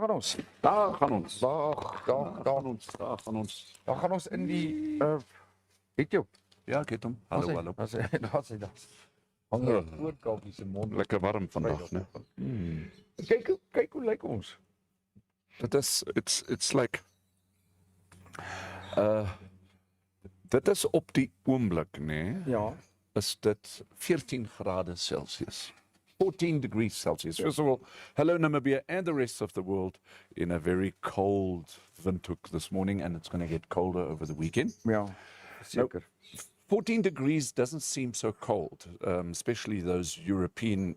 gaan ons. Daar gaan ons. Daar gaan ons in die het jy? Ja, ek het hom. Hallo. Daar's hy. Hang voor Kaufeee se mond. Lekker warm vandag, né? Kyk hoe lyk ons. It's like dit is op die oomblik, né? Ja. Is dit 14 grade Celsius. 14 degrees Celsius. First of all, hello Namibia and the rest of the world in a very cold windhoek this morning, and it's going to get colder over the weekend. Ja, seker. 14 degrees doesn't seem so cold, especially those European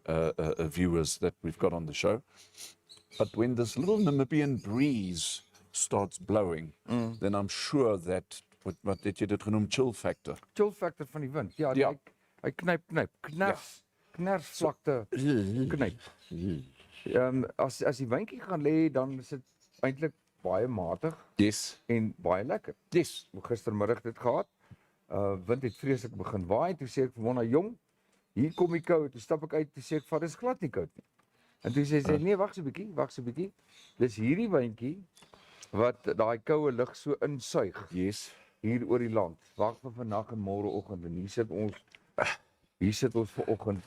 viewers that we've got on the show. But when this little Namibian breeze starts blowing, then I'm sure that, wat het jy dit genoem, chill factor. Chill factor van die wind. Ja, Ja. hy kners vlakte knyp. As die windjie gaan lê, dan is dit eintlik baie matig Yes. en baie lekker. Yes. Gistermiddag dit gehad. Wind het vreeslik begin waai, toe sê ek vir Mona, jong, hier kom die koue, toe stap ek uit, toe sê ek, vat, dis glad nie koud nie. En toe sê sy, nee, wag so 'n bietjie, dis hierdie windjie, wat daai koue lug so insuig, Yes. hier oor die land, wag vir vandag en môreoggend, en hier sit ons vanoggend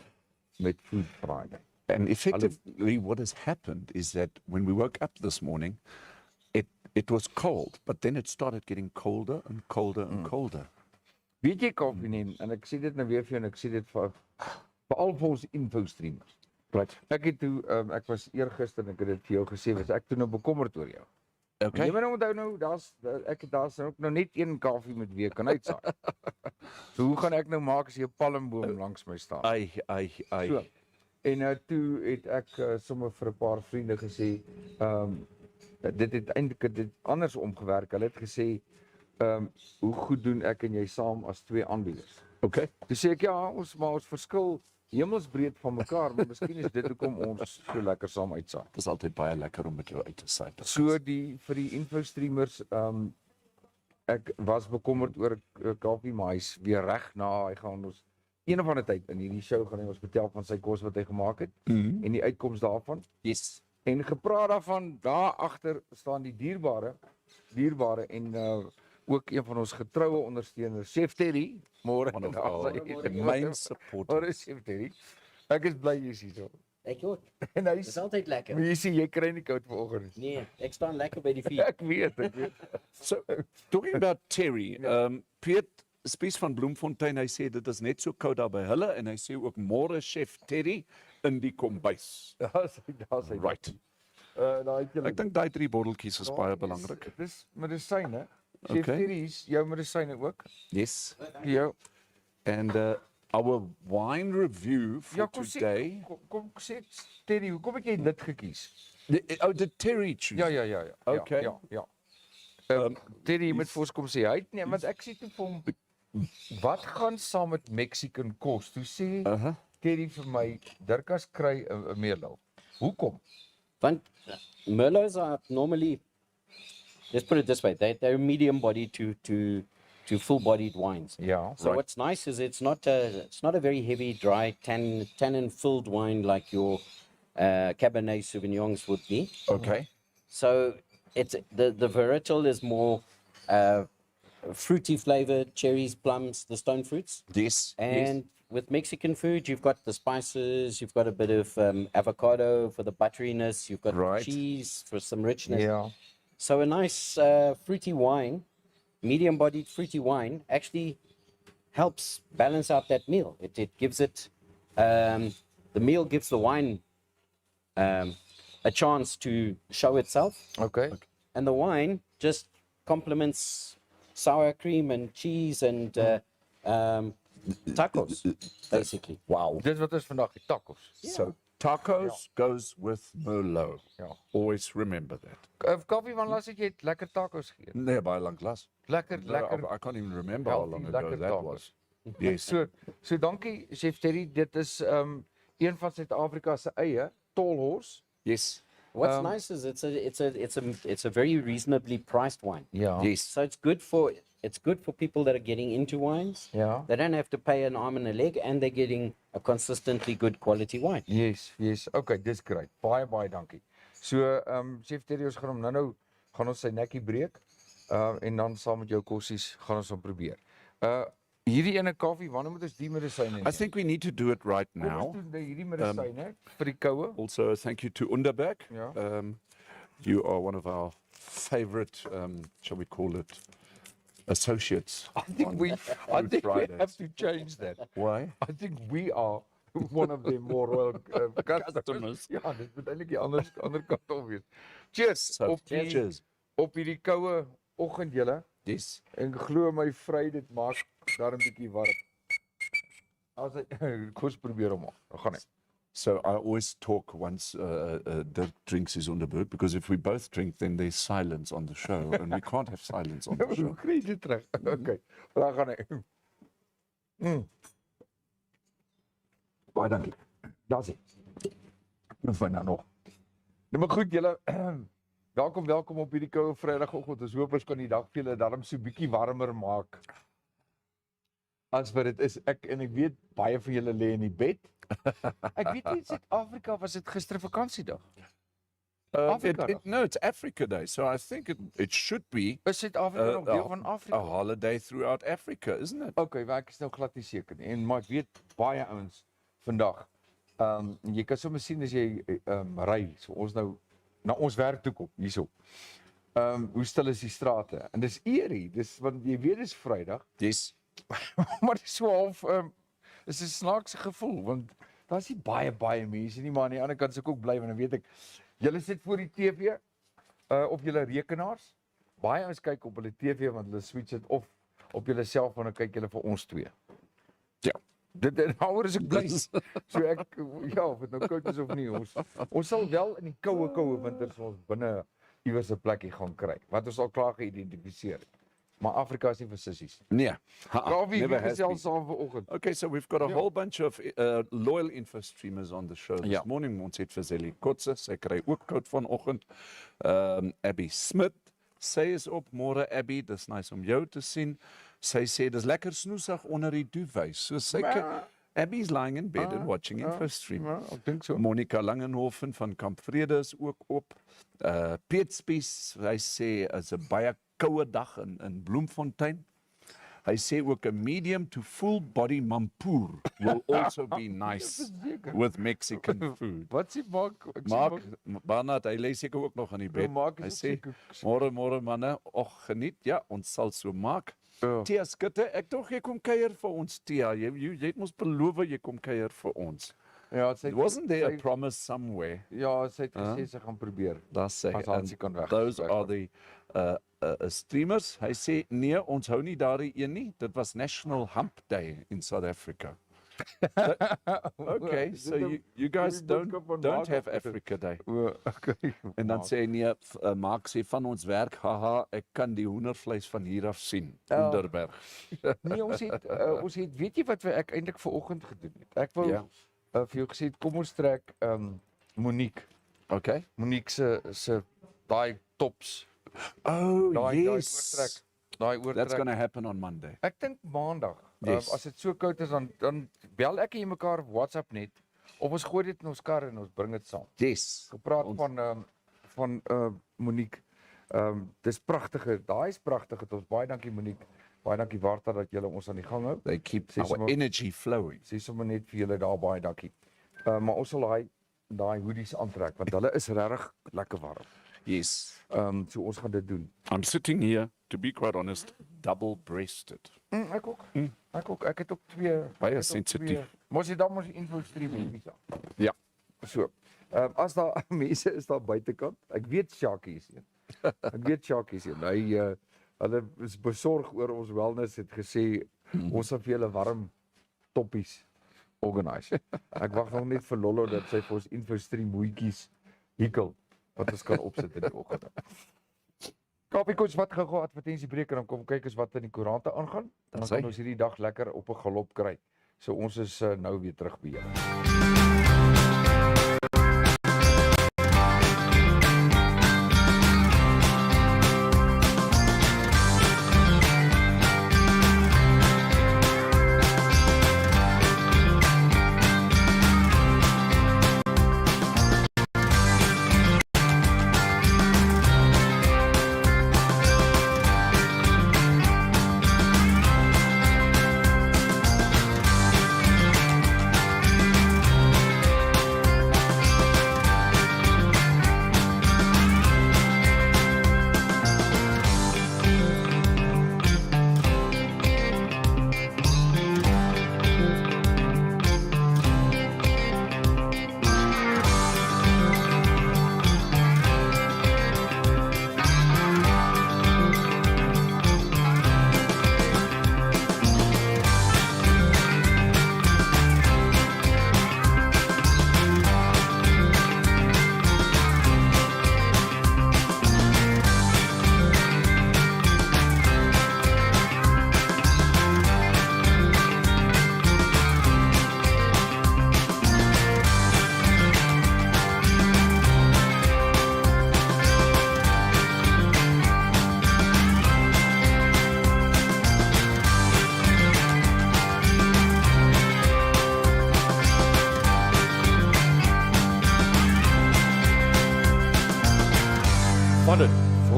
met food Friday. And effectively what has happened is that when we woke up this morning, it was cold, but then it started getting colder and colder and colder. Weet jy, Kaufeee, nie, en ek sê dit nou weer vir jou, en ek sê dit vir al vir ons InfoStreamers. Right. Ek het toe, ek was eergister, en ek het dit vir jou gesê, was ek toe nou bekommerd oor jou. Okay. Jy moet nou onthou nou, daar's ook nou net een Kaufeee met wie ek kan uitsaai. So hoe gaan ek nou maak as jy 'n palmboom langs my staan? Ai. So, en toe het ek sommer vir 'n paar vriende gesê, dit het eintlik dit anders omgewerk. Hulle het gesê, hoe goed doen ek en jy saam as twee aanbieders? Okay. Toe sê ek, ja, ons verskil hemelsbreed van mekaar, maar miskien is dit hoekom ons so lekker saam uitsaai. Dit is altyd baie lekker om met jou uit te saai. So vir die InfoStreamers, ek was bekommerd oor Kaufeee, maar hy's weer reg na, hy gaan ons een of ander tyd in hierdie show gaan hy ons vertel van sy kos wat hy gemaak het en die uitkoms daarvan. Yes. En gepraat daarvan, daar agter staan die dierbare en ook een van ons getroue ondersteuners, Chef Terry, môre One of our main supporters. Chef Terry. Ek is bly jy's hier. Ek ook. En Dit is altyd lekker. Jy sien jy kry nie koud vanoggend. Nee, ek staan lekker by die vuur. Ek weet. So, talking about Terry, Piet Spies van Bloemfontein, hy sê dit is net so koud daar by hulle, en hy sê ook môre Chef Terry in die kombuis. Daar's hy. Right. Daai Ek dink daai 3 botteltjies is baie belangrik. Dis medisyne. Chef Okay. Terry's jou medisyne ook. Yes. Jou. And our wine review for today. Kom sê Terry, hoekom het jy dit gekies? Did Terry choose? Ja. Okay. Ja. Terry jy moet vir ons kom sê hy nee, want ek sê toe vir hom wat gaan saam met Mexican kos? Toe sê Terry vir my Dirkas kry 'n Merlot. Hoekom? Want Merlots are normally, let's put it this way, they're medium-bodied to full-bodied wines. Ja. So what's nice is it's not a very heavy, dry, tannin-filled wine like your Cabernet Sauvignons would be. Okay. So it's the varietal is more fruity flavored, cherries, plums, the stone fruits. Yes. And with Mexican food, you've got the spices, you've got a bit of avocado for the butteriness, you've got cheese for some richness. Ja. So a nice fruity wine, medium-bodied fruity wine, actually helps balance out that meal. It gives it, the meal gives the wine a chance to show itself. Okay. And the wine just complements sour cream and cheese and tacos, basically. Wow. Dis wat is vandag die tacos. So tacos goes with Merlot. Ja. Always remember that. Kaufeee van laas het jy lekker tacos geëet. Nee, baie lank las. Lekker. I can't even remember how long ago lekker that tacos. was. Yes. So dankie Chef Terry, dit is een van Suid-Afrika se eie Tall Horse. Yes. What's nice is it's a very reasonably priced wine. Ja. Yes. So it's good for people that are getting into wines. Ja. They don't have to pay an arm and a leg, and they're getting a consistently good quality wine. Yes. Okay, dis great. Baie dankie. So Chef Terry, ons gaan hom nou gaan ons sy nekkie breek. En dan saam met jou kossies gaan ons hom probeer. Hierdie ene koffie, wanneer moet ons die medisyne? I think we need to do it right Kom ons now. doen hierdie medisyne vir die koue. Also, thank you to Underberg. Yeah. You are one of our favorite, shall we call it, associates. I think we Fridays. have to change that. Why? I think we are one of their more royal customers. Ja, dit moet eintlik die ander kant op wees. Cheers. So, cheers. Op hierdie koue oggend julle. Yes. En glo my vry, dit maak daar 'n bietjie warm. As hy kos probeer hom maak. Dan gaan hy. So I always talk once Dirk drinks his Underberg, because if we both drink, then there's silence on the show, and we can't have silence on the show. Hoe kry jy dit terug? Okay. Dan gaan hy. Baie dankie. Daar's hy. Nou van nou nog. Nou maar goed julle. Welkom op hierdie koue Vrydagoggend. Ons hoop ons kan die dag vir julle darm so bietjie warmer maak. As wat dit is, ek weet baie van julle lê in die bed. Ek weet nie in Suid-Afrika was dit gister vakansiedag. No, it's Africa Day, so I think it should be Is Suid-Afrika nog deel van a Afrika? holiday throughout Africa, isn't it? Okay, maar ek is nou glad nie seker nie. En maar ek weet baie ouens vandag. Jy kan sommer sien as jy ry, so ons nou na ons werk toe kom hierso. Hoe stil is die strate? En dis eerie, dis want jy weet dis Vrydag. Yes. Maar dit is so half is 'n snaakse gevoel want daar's nie baie mense nie, maar aan die ander kant se ek ook bly want dan weet ek julle sit voor die TV op julle rekenaars. Baie ouens kyk op hulle TV want hulle switch dit of op julle selfoon en kyk julle vir ons twee. Ja. Dit daaroor is ek bly. So ek ja, of dit nou koud is of nie, ons sal wel in die koue winters ons binne iewers 'n plekkie gaan kry wat ons al klaar geïdentifiseer het. Maar Afrika is nie vir sissies. Yeah. Koffie Never het has been. selfs al vanoggend. Okay, so we've got a whole bunch of loyal InfoStreamers on the show this Ja. morning. Ons het vir Zelly Kotze, sy kry ook koud vanoggend. Abby Smith, sy is op. Môre Abby, dis nice om jou te sien. Sy sê dis lekker snoesig onder die duvet. So sy Abby's lying in bed and watching InfoStream. Ja, ek dink so. Monica Langenhoven van Kamp Vrede is ook op. Piet Spies, hy sê is 'n baie koue dag in Bloemfontein. Hy sê ook 'n medium to full body mampoer will also be nice with Mexican food. Wat sê Mark? Ek sê Mark Barnard, hy lê seker ook nog aan die bed. Mark Hy is sê seker- môre manne, og geniet. Ja, ons sal so maak. Ja. Tia Skutte, ek dog jy kom kuier vir ons Tia. Jy het mos beloof jy kom kuier vir ons. Ja, sy Wasn't there a promise somewhere? Ja, sy het gesê sy gaan probeer. Daar sê As Hansie kan weg. those are the streamers. Hy sê nee, ons hou nie daardie een nie. Dit was National Hump Day in South Africa. Okay, so you guys don't have Africa Day. Okay. En dan sê hy nee, Mark sê van ons werk, haha, ek kan die hoendervleis van hier af sien. Onderberg. Nee, ons het weet jy wat ek eintlik vanoggend gedoen het? Ek wou Ja. vir jou gesê kom ons trek Monique. Okay. Monique se daai tops. Oh, Daai yes. oortrek. Daai That's oortrek. going to happen on Monday. Ek dink maandag. Yes. As dit so koud is dan bel ek en jy mekaar op WhatsApp net of ons gooi dit in ons kar en ons bring dit saam. Yes. Gepraat van Monique. Dis pragtige. Daai is pragtig. Het ons baie dankie Monique. Baie dankie Warta dat julle ons aan die gang hou. They keep Sê our sommer- energy flowing. Sê sommer net vir julle daar baie dankie. Maar ons sal daai hoodies aantrek want hulle is regtig lekker warm. Yes. So ons gaan dit doen. I'm sitting here, to be quite honest, double-breasted. Ek ook. Ek het ook twee. Baie ek het ook sensitief. twee. Mos jy dan mos die InfoStream hê. Ja. So. As daar mense is daar buitekant. Ek weet Shakie is een. Ek weet Shakie is een. Hy hulle is besorg oor ons wellness, het gesê ons sal vir julle warm toppies organise. Ek wag nog net vir Lollo dat sy vir ons InfoStream hoedjies hikkel wat ons kan opsit in die oggend. Kaapie koers wat gou advertensiebreek en dan kom kyk eens wat in die koerante aangaan. Dan Dis kan hy. ons hierdie dag lekker op 'n galop kry. So ons is nou weer terug by jou.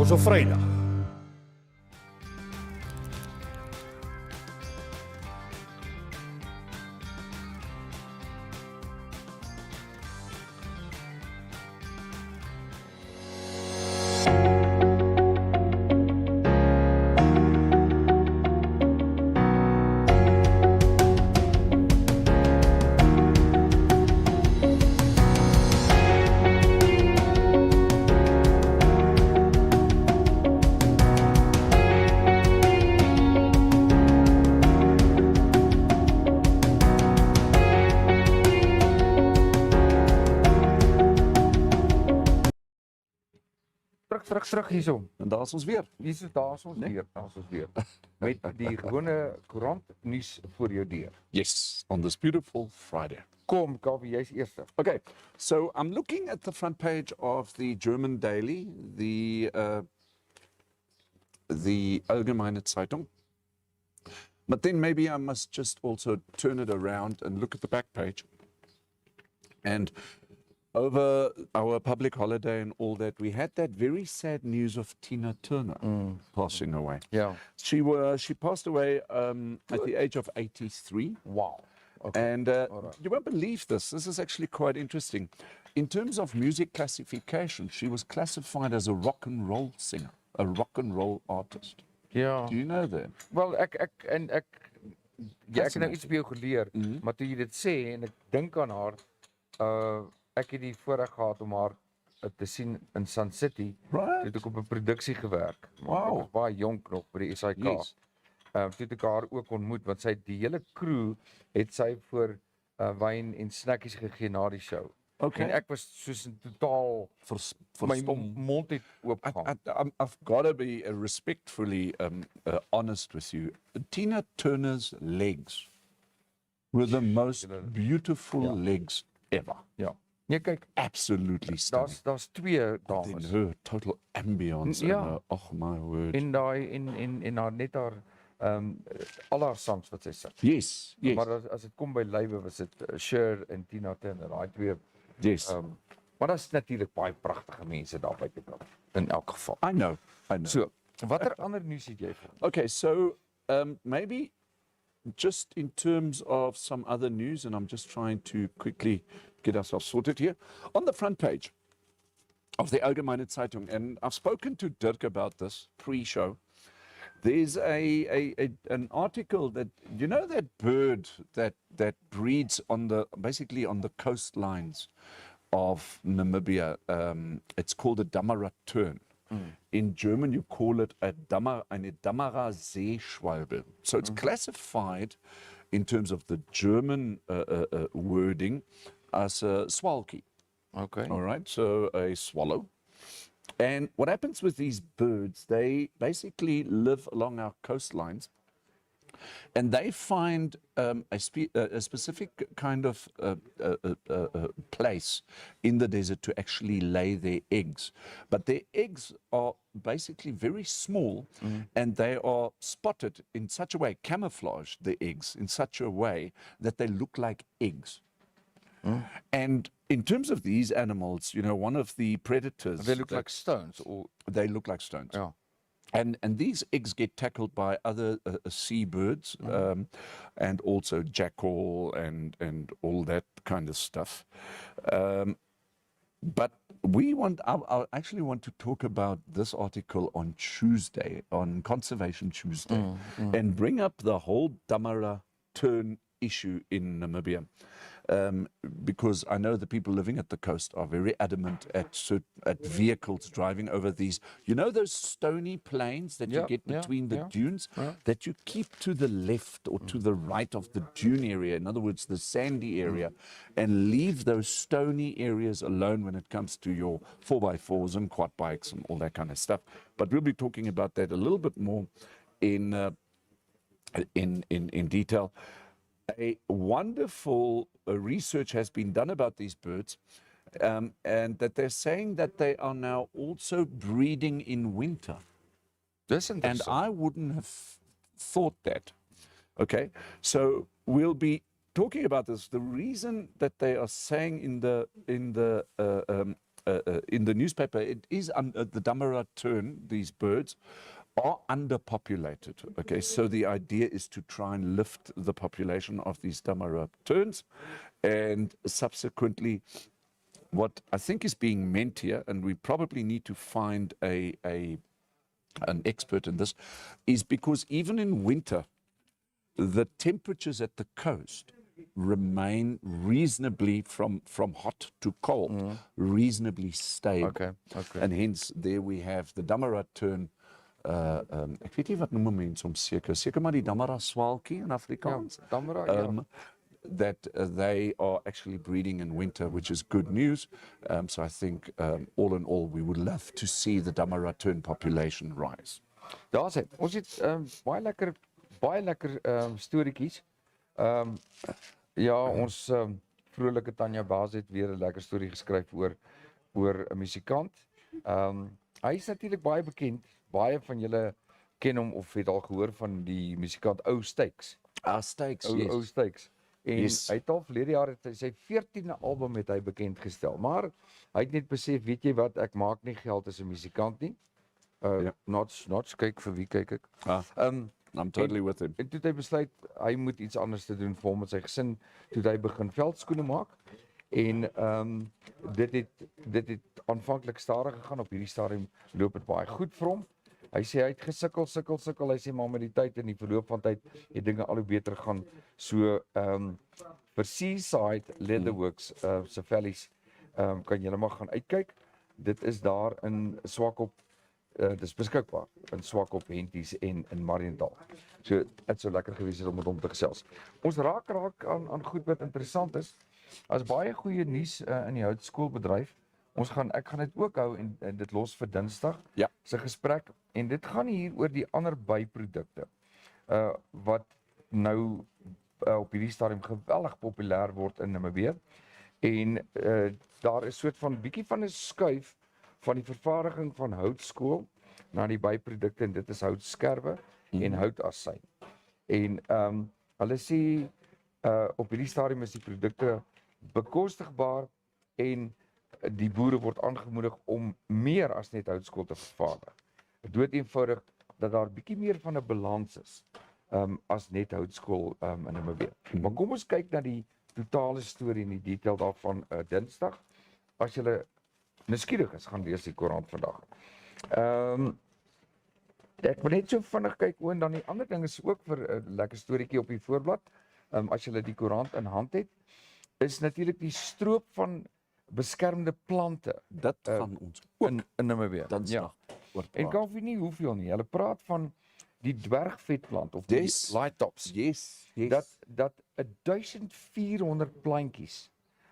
Ons op Vrydag. Terug hierso. En daar is ons weer. Hier is daar is ons weer, daar is ons weer. Met die gewone koerant nuus voor jou deur. Yes, on this beautiful Friday. Kom, Kaffee, jy's eerste. Okay, so I'm looking at the front page of the German daily, the Allgemeine Zeitung. But then maybe I must just also turn it around and look at the back page. And over our public holiday and all that, we had that very sad news of Tina Turner passing away. Ja. She passed away at the age of 83. Wow. Okay. And you won't believe this. This is actually quite interesting. In terms of music classification, she was classified as a rock and roll singer, a rock and roll artist. Ja. Do you know that? Wel, ek het nou iets by jou geleer, maar toe jy dit sê en ek dink aan haar, ek het die voorreg gehad om haar te sien in Sun City. Right. Het ek op 'n produksie gewerk. Wow. Ek was baie jonk nog by die SAK. Yes. Toe het ek haar ook ontmoet, want sy die hele crew het sy voor wyn en snackies gegee na die show. Okay. En ek was soos in totaal my mond het oopgegaan. I've got to be respectfully honest with you. Tina Turner's legs were the most beautiful legs ever. Ja. Nee, kyk, Absolutely stunning. daar's twee Then dames. her total ambience. Ja. And oh my word. En daai en haar net haar al haar songs wat sy sing. Yes, yes, Maar as dit kom by lywe was dit Cher en Tina Turner, daai twee. yes. Maar daar's natuurlik baie pragtige mense daar buitekant in elk geval. I know. So, watter ander nuus het jy vir ons? Okay, so maybe just in terms of some other news, and I'm just trying to quickly get ourselves sorted here. On the front page of the Allgemeine Zeitung, and I've spoken to Dirk about this pre-show, there's an article that, you know, that bird that breeds basically on the coastlines of Namibia. It's called a Damara tern. In German, you call it eine Damara Seeschwalbe. So it's classified in terms of the German wording as a swalkie. Okay. All right, so a swallow. And what happens with these birds, they basically live along our coastlines, and they find a specific kind of place in the desert to actually lay their eggs. But their eggs are basically very small, and they are spotted in such a way, camouflaged, the eggs, in such a way that they look like eggs. And in terms of these animals, you know, one of the predators... They look like stones. Or They look like stones. ja. And these eggs get tackled by other seabirds, and also jackal and all that kind of stuff. But I actually want to talk about this article on Tuesday, on Conservation Tuesday, and bring up the whole Damara tern issue in Namibia. Because I know the people living at the coast are very adamant at vehicles driving over these, you know, those stony plains that you get between the dunes, that you keep to the left or to the right of the dune area, in other words, the sandy area, and leave those stony areas alone when it comes to your 4x4s and quad bikes and all that kind of stuff. But we'll be talking about that a little bit more in detail. A wonderful research has been done about these birds, and that they're saying that they are now also breeding in winter. Dis And interessant. I wouldn't have thought that. Okay, so we'll be talking about this. The reason that they are saying in the in the newspaper, it is the Damara tern, these birds, are underpopulated. Okay, so the idea is to try and lift the population of these Damara terns, and subsequently, what I think is being meant here, and we probably need to find an expert in this, is because even in winter, the temperatures at the coast remain reasonably from hot to cold, reasonably stable. Okay, okay. And hence there we have the Damara tern. Ek weet nie wat noem mense om seker maar die Damara swaalkie in Afrikaans. Ja, Damara, ja. That they are actually breeding in winter, which is good news. So I think all in all, we would love to see the Damara tern population rise. Daar's hy. Ons het baie lekker storieetjies. Ja, ons vrolike Tanya Baas het weer 'n lekker storie geskryf oor 'n musikant. Hy is natuurlik baie bekend. Baie van julle ken hom of het al gehoor van die musikant Ou Steaks. Stakes, Ou Steaks. En Yes. hy het al verlede jaar het sy 14de album het hy bekend gestel. Maar hy het net besef, weet jy wat, ek maak nie geld as 'n musikant nie. Ja. Not kyk vir wie kyk ek. I'm totally with him. En toe het hy besluit hy moet iets anders te doen vir hom en sy gesin. Toe het hy begin veldskoene maak. En dit het aanvanklik stadig gegaan. Op hierdie stadium loop dit baie goed vir hom. Hy sê hy het gesukkel. Hy sê maar met die tyd en die verloop van tyd het dinge al hoe beter gaan. So vir Seaside Leatherworks se vellies kan julle maar gaan uitkyk. Dit is daar in Swakop. Dis beskikbaar in Swakop, Henties en in Mariental. So dit sou lekker gewees het om met hom te gesels. Ons raak aan goed wat interessant is. As baie goeie nuus in die houtskoolbedryf. Ek gaan dit ook hou en dit los vir Dinsdag. Ja. Se gesprek en dit gaan hier oor die ander byprodukte wat nou op hierdie stadium geweldig populêr word in Namibië. En daar is soort van bietjie van 'n skuif van die vervaardiging van houtskool na die byprodukte en dit is houtskerwe en houtasyn. En hulle sê op hierdie stadium is die produkte bekostigbaar en die boere word aangemoedig om meer as net houtskool te vervaardig. Dood eenvoudig dat daar bietjie meer van 'n balans is as net houtskool in Namibië. Maar kom ons kyk na die totale storie en die detail daarvan Dinsdag. As jy nuuskierig is, gaan lees die koerant vandag. Ek wil net so vinnig kyk en dan die ander ding is ook vir 'n lekker storieetjie op die voorblad. As jy die koerant in hand het, is natuurlik die stroop van beskermde plante. Dat gaan ons ook in Namibië. Dinsdag oor En praat. Kaufeee nie hoeveel nie. Hulle praat van die dwergvetplant of die Yes. lightops. Yes. Dat 1400 plantjies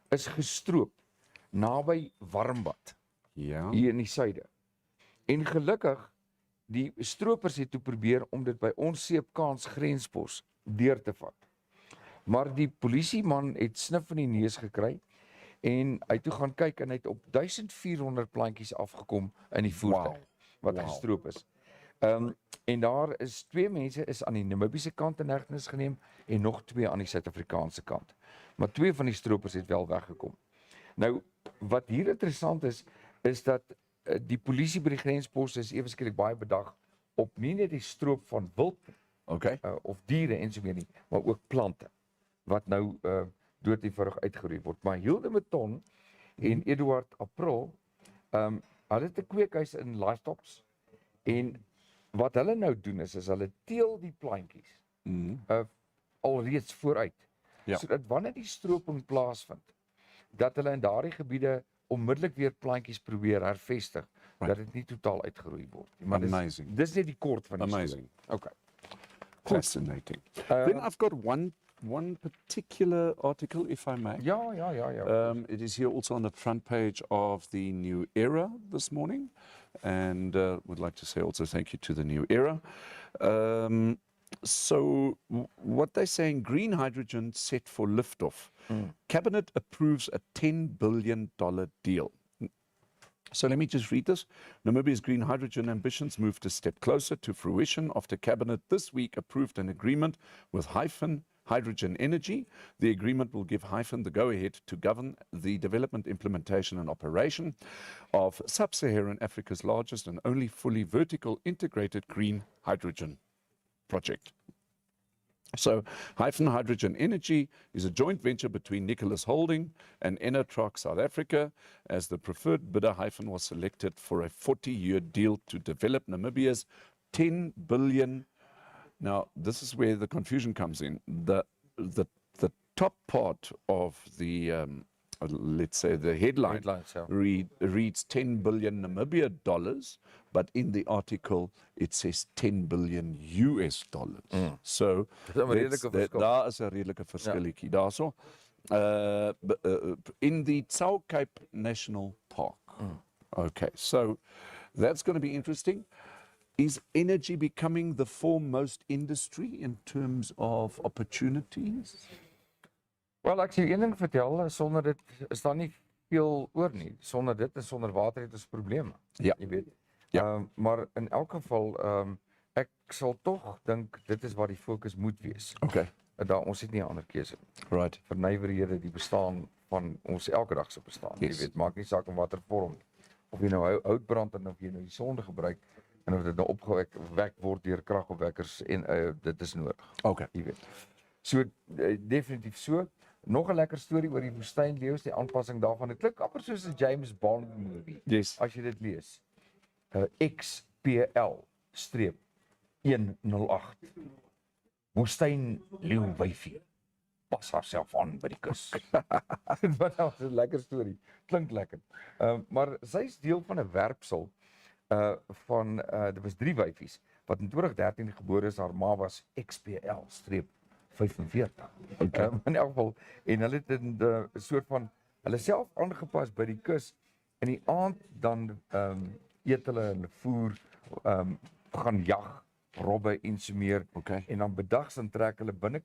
is gestroop naby Warmbad Ja. hier in die suide. En gelukkig die stroopers het toe probeer om dit by ons Seepkans grenspos deur te vat. Maar die polisieman het snif in die neus gekry en hy toe gaan kyk en hy het op 1400 plantjies afgekom in die voertuig wat gestroop is. En daar is 2 mense is aan die Namibiese kant in hegtenis geneem en nog 2 aan die Suid-Afrikaanse kant. Maar 2 van die stroopers het wel weggekom. Nou wat hier interessant is dat die polisie by die grenspos is ewe skielik baie bedag op nie net die stroop van wild Okay. of diere en so meer nie, maar ook plante wat nou dood eenvoudig uitgeroei word. Maar Hilde Meton en Eduard April, hulle het 'n kweekhuis in livestops en wat hulle nou doen is hulle teel die plantjies alreeds vooruit. Ja. Sodat wanneer die stroping plaasvind, dat hulle in daardie gebiede onmiddellik weer plantjies probeer hervestig, dat dit nie totaal uitgeroei word nie. Maar Amazing. Dis net die kort van die Amazing. storie. Okay. Fascinating. Then I've got one particular article, if I may. Ja. It is here also on the front page of the New Era this morning, and would like to say also thank you to the New Era. So what they're saying, green hydrogen set for liftoff. Cabinet approves a $10 billion deal. So let me just read this. Namibia's green hydrogen ambitions moved a step closer to fruition after Cabinet this week approved an agreement with hydrogen energy. The agreement will give Hyphen the go-ahead to govern the development, implementation and operation of sub-Saharan Africa's largest and only fully vertical integrated green hydrogen project. So Hyphen Hydrogen Energy is a joint venture between Nicholas Holding and Enatrach South Africa. As the preferred bidder, Hyphen was selected for a 40-year deal to develop Namibia's 10 billion. Now, this is where the confusion comes in. The top part of the, let's say the headline reads 10 billion Namibia dollars, but in the article it says 10 billion US dollars. So daar is 'n redelike verskilletjie daarso. In the Tsau Cape National Park. Okay, so that's going to be interesting. Is energy becoming the foremost industry in terms of opportunities? Wel, ek sê een ding vertel, sonder dit is daar nie veel oor nie. Sonder dit en sonder water het ons probleme. Ja. Jy weet. Ja. Maar in elk geval, ek sal tog dink dit is wat die fokus moet wees. Okay. Daar ons het nie 'n ander keuse nie. Right. Vernywerhede die bestaan van ons elke dag se bestaan. Yes. Jy weet, maak nie saak in watter vorm nie. Of jy nou hout brand en of jy nou die sonde gebruik en of dit nou opgewek word deur kragopwekkers en dit is nodig. Okay. Jy weet. So definitief so. Nog 'n lekker storie oor die woestynleeu's, die aanpassing daarvan. Dit klink amper soos 'n James Bond movie. Yes. As jy dit lees. XPL-108. Woestynleeuwyfie pas haarself aan by die kus. Wat was 'n lekker storie. Klink lekker. Maar sy's deel van 'n werpsel van dit was 3 wyfies wat in 2013 gebore is. Haar ma was XPL-45. In elk geval en hulle het 'n soort van hulle self aangepas by die kus. In die aand dan eet hulle en voer gaan jag, robbe en so meer. Okay. En dan bedags dan trek hulle binne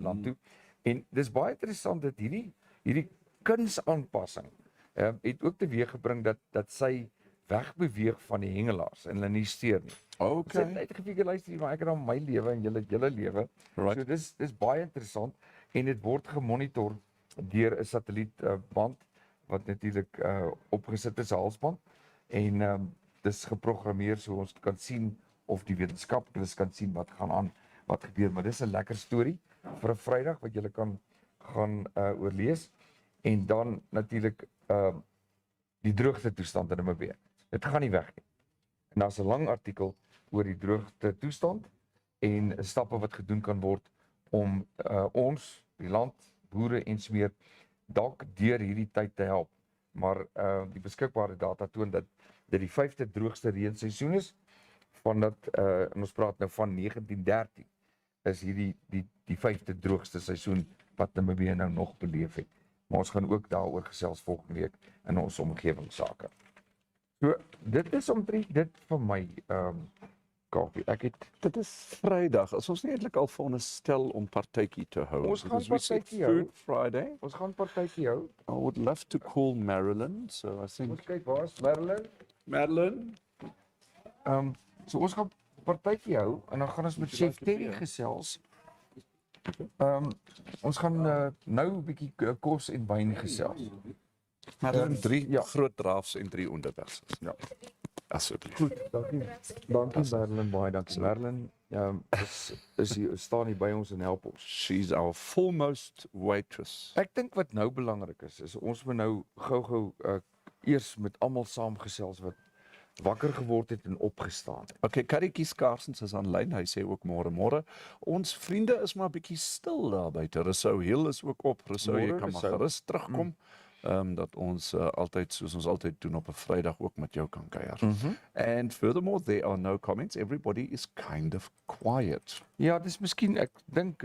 land toe. En dis baie interessant dat hierdie kunsaanpassing het ook teweeggebring dat sy wegbeweeg van die hengelaars en hulle nie steur nie. Okay. Sy het net gefigure luister maar ek het dan my lewe en julle lewe. Right. So dis baie interessant en dit word gemonitor deur 'n satellietband wat natuurlik opgesit is, 'n halsband en dis geprogrammeer so ons kan sien of die wetenskaplikes kan sien wat gaan aan, wat gebeur, maar dis 'n lekker storie vir 'n Vrydag wat julle kan gaan oorlees en dan natuurlik die droogte toestand in Namibia. Dit gaan nie weg nie. En daar's 'n lang artikel oor die droogte toestand en stappe wat gedoen kan word om ons, die land, boere en so meer dalk deur hierdie tyd te help. Maar die beskikbare data toon dat dit die 5de droogste reenseisoen is vandat en ons praat nou van 1913 is hierdie die 5de droogste seisoen wat Namibië nou nog beleef het. Maar ons gaan ook daaroor gesels volgende week in ons omgewingsake. So dit is omtrent dit vir my Kaufee. Dit is Vrydag. As ons nie eintlik al veronderstel om partytjie te hou. Ons gaan Because we said partytjie hou. Food Friday. Ons gaan partytjie hou. I would love to call Marilyn, so I Ons think kyk waar's Merlin. Marilyn. So ons gaan partytjie hou en dan gaan ons met Chef Terry gesels. Ons gaan nou 'n bietjie kos en wyn gesels. Marilyn 3 ja. groot drafts en 3 onderbersels. Ja. Asseblief. Goed, dankie. Dankie Merlin, baie dankie. Merlin staan hier by ons en help ons. She's our foremost waitress. Ek dink wat nou belangrik is ons moet nou gou-gou eers met almal saamgesels wat wakker geword het en opgestaan het. Okay, Karretjie Skarsens is aanlyn. Hy sê ook môre. Ons vriende is maar 'n bietjie stil daar buite. Rousseau Hill is ook op. Rousseau, jy kan maar gerus terugkom. Dat ons altyd soos ons altyd doen op 'n Vrydag ook met jou kan kuier. And furthermore, there are no comments. Everybody is kind of quiet. Ja, dis miskien ek dink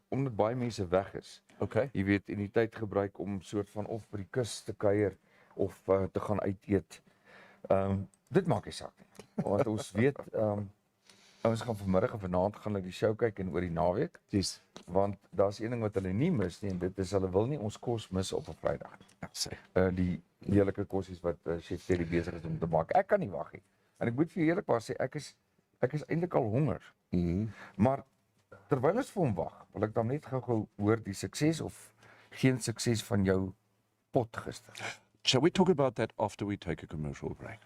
omdat baie mense weg is. Okay. Jy weet, en die tyd gebruik om soort van of by die kus te kuier of te gaan uit eet. Dit maak nie saak nie. Want ons weet ons gaan vanmiddag en vanaand gaan hulle die show kyk en oor die naweek. Yes. Want daar's een ding wat hulle nie mis nie en dit is hulle wil nie ons kos mis op 'n Vrydag nie. Ja, sê. Die heerlike kosies wat Chef Terry besig is om te maak. Ek kan nie wag nie. En ek moet vir jou eerlikwaar sê ek is eintlik al honger. Maar terwyl ons vir hom wag, wil ek dan net gou hoor die sukses of geen sukses van jou pot gister. Shall we talk about that after we take a commercial break?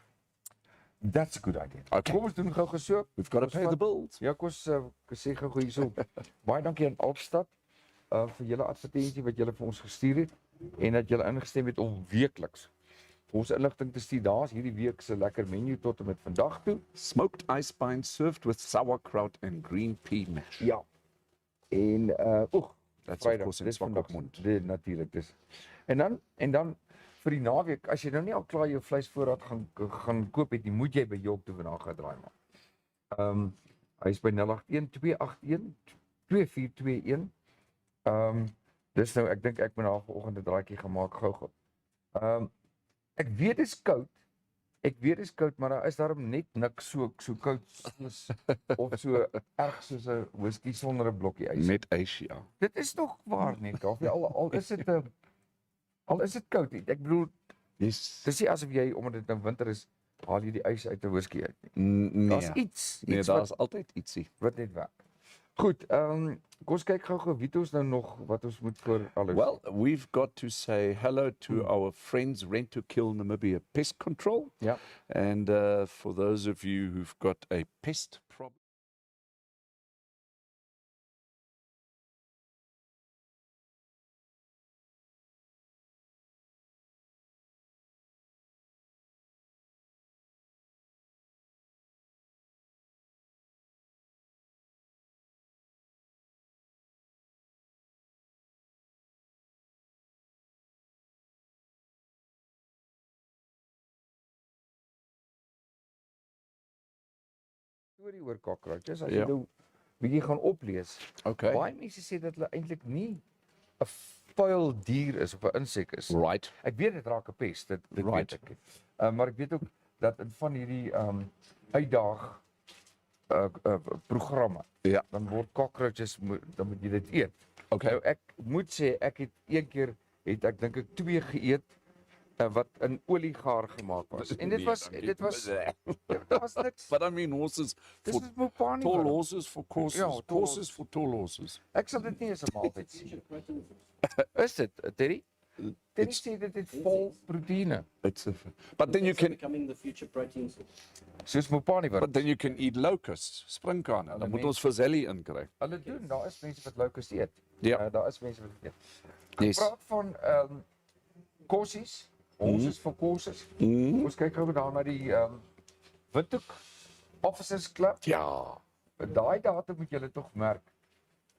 That's a good idea. Okay. Kom ons doen gou so. We've got to Ons pay vat- the bills. Ja, kom ons sê gou hierso. Baie dankie aan Alpstad vir julle advertensie wat julle vir ons gestuur het en dat julle ingestem het om weekliks ons inligting te stuur. Daar's hierdie week se lekker menu tot en met vandag toe. Smoked ice pine served with sauerkraut and green pea mash. Ja. En That's Vrydag, of course in dis vandag. Swakopmund. Natuurlik dis. En dan vir die naweek, as jy nou nie al klaar jou vleisvoorraad gaan koop het, nie, moet jy by Jok toe vandag gaan draai maak. Hy is by 081 281 2421. Dis nou ek dink ek moet nou vanoggend 'n draaitjie gemaak gou. Ek weet dis koud. Maar daar is daarom net niks so koud soos of so erg soos 'n whisky sonder 'n blokkie ys. Met Asia. Dit is tog waar nie, Kaffee. Al is dit koud. Ek bedoel, Yes. dis nie asof jy omdat dit nou winter is, haal jy die ys uit 'n whisky uit nie. Nee. Daar's iets Nee, wat daar's altyd ietsie. net werk. Goed, kom ons kyk gou wie het ons nou nog wat ons moet voor alles. Well, we've got to say hello to our friends Rent to Kill Namibia Pest Control. Ja. And for those of you who've got a pest problem, storie oor cockroaches as Ja. jy nou bietjie gaan oplees. okay, Baie mense sê dat hulle eintlik nie 'n vuil dier is of 'n insek is. right, Ek weet dit raak 'n pest, dit Right. weet ek. Maar ek weet ook dat in van hierdie uitdaag programme, Ja. dan word cockroaches dan moet jy dit eet. okay, Nou ek moet sê ek het een keer ek dink ek 2 geëet wat in oliegaar gemaak was. En dit Nee, was dankie. dit was niks. But I mean horses Dis for is Mopani. tall horses for courses, Ja, tall courses for tall horses. Ek sal dit nie as 'n maaltyd sien. Is dit, Terry? Terry sê dit het vol proteïene. It's a, but then you can, becoming the future protein source. Soos Mopani wat but then you can eat locusts, springkane. Dan moet ons verzellie inkry. hulle doen. Daar is mense wat locust eet. Ja. Daar is mense wat dit eet. Yes. Praat van kossies. Ons is vir kosses. Ons kyk gou daar na die Withoek Officers Club. Ja, Daai datum moet julle tog merk.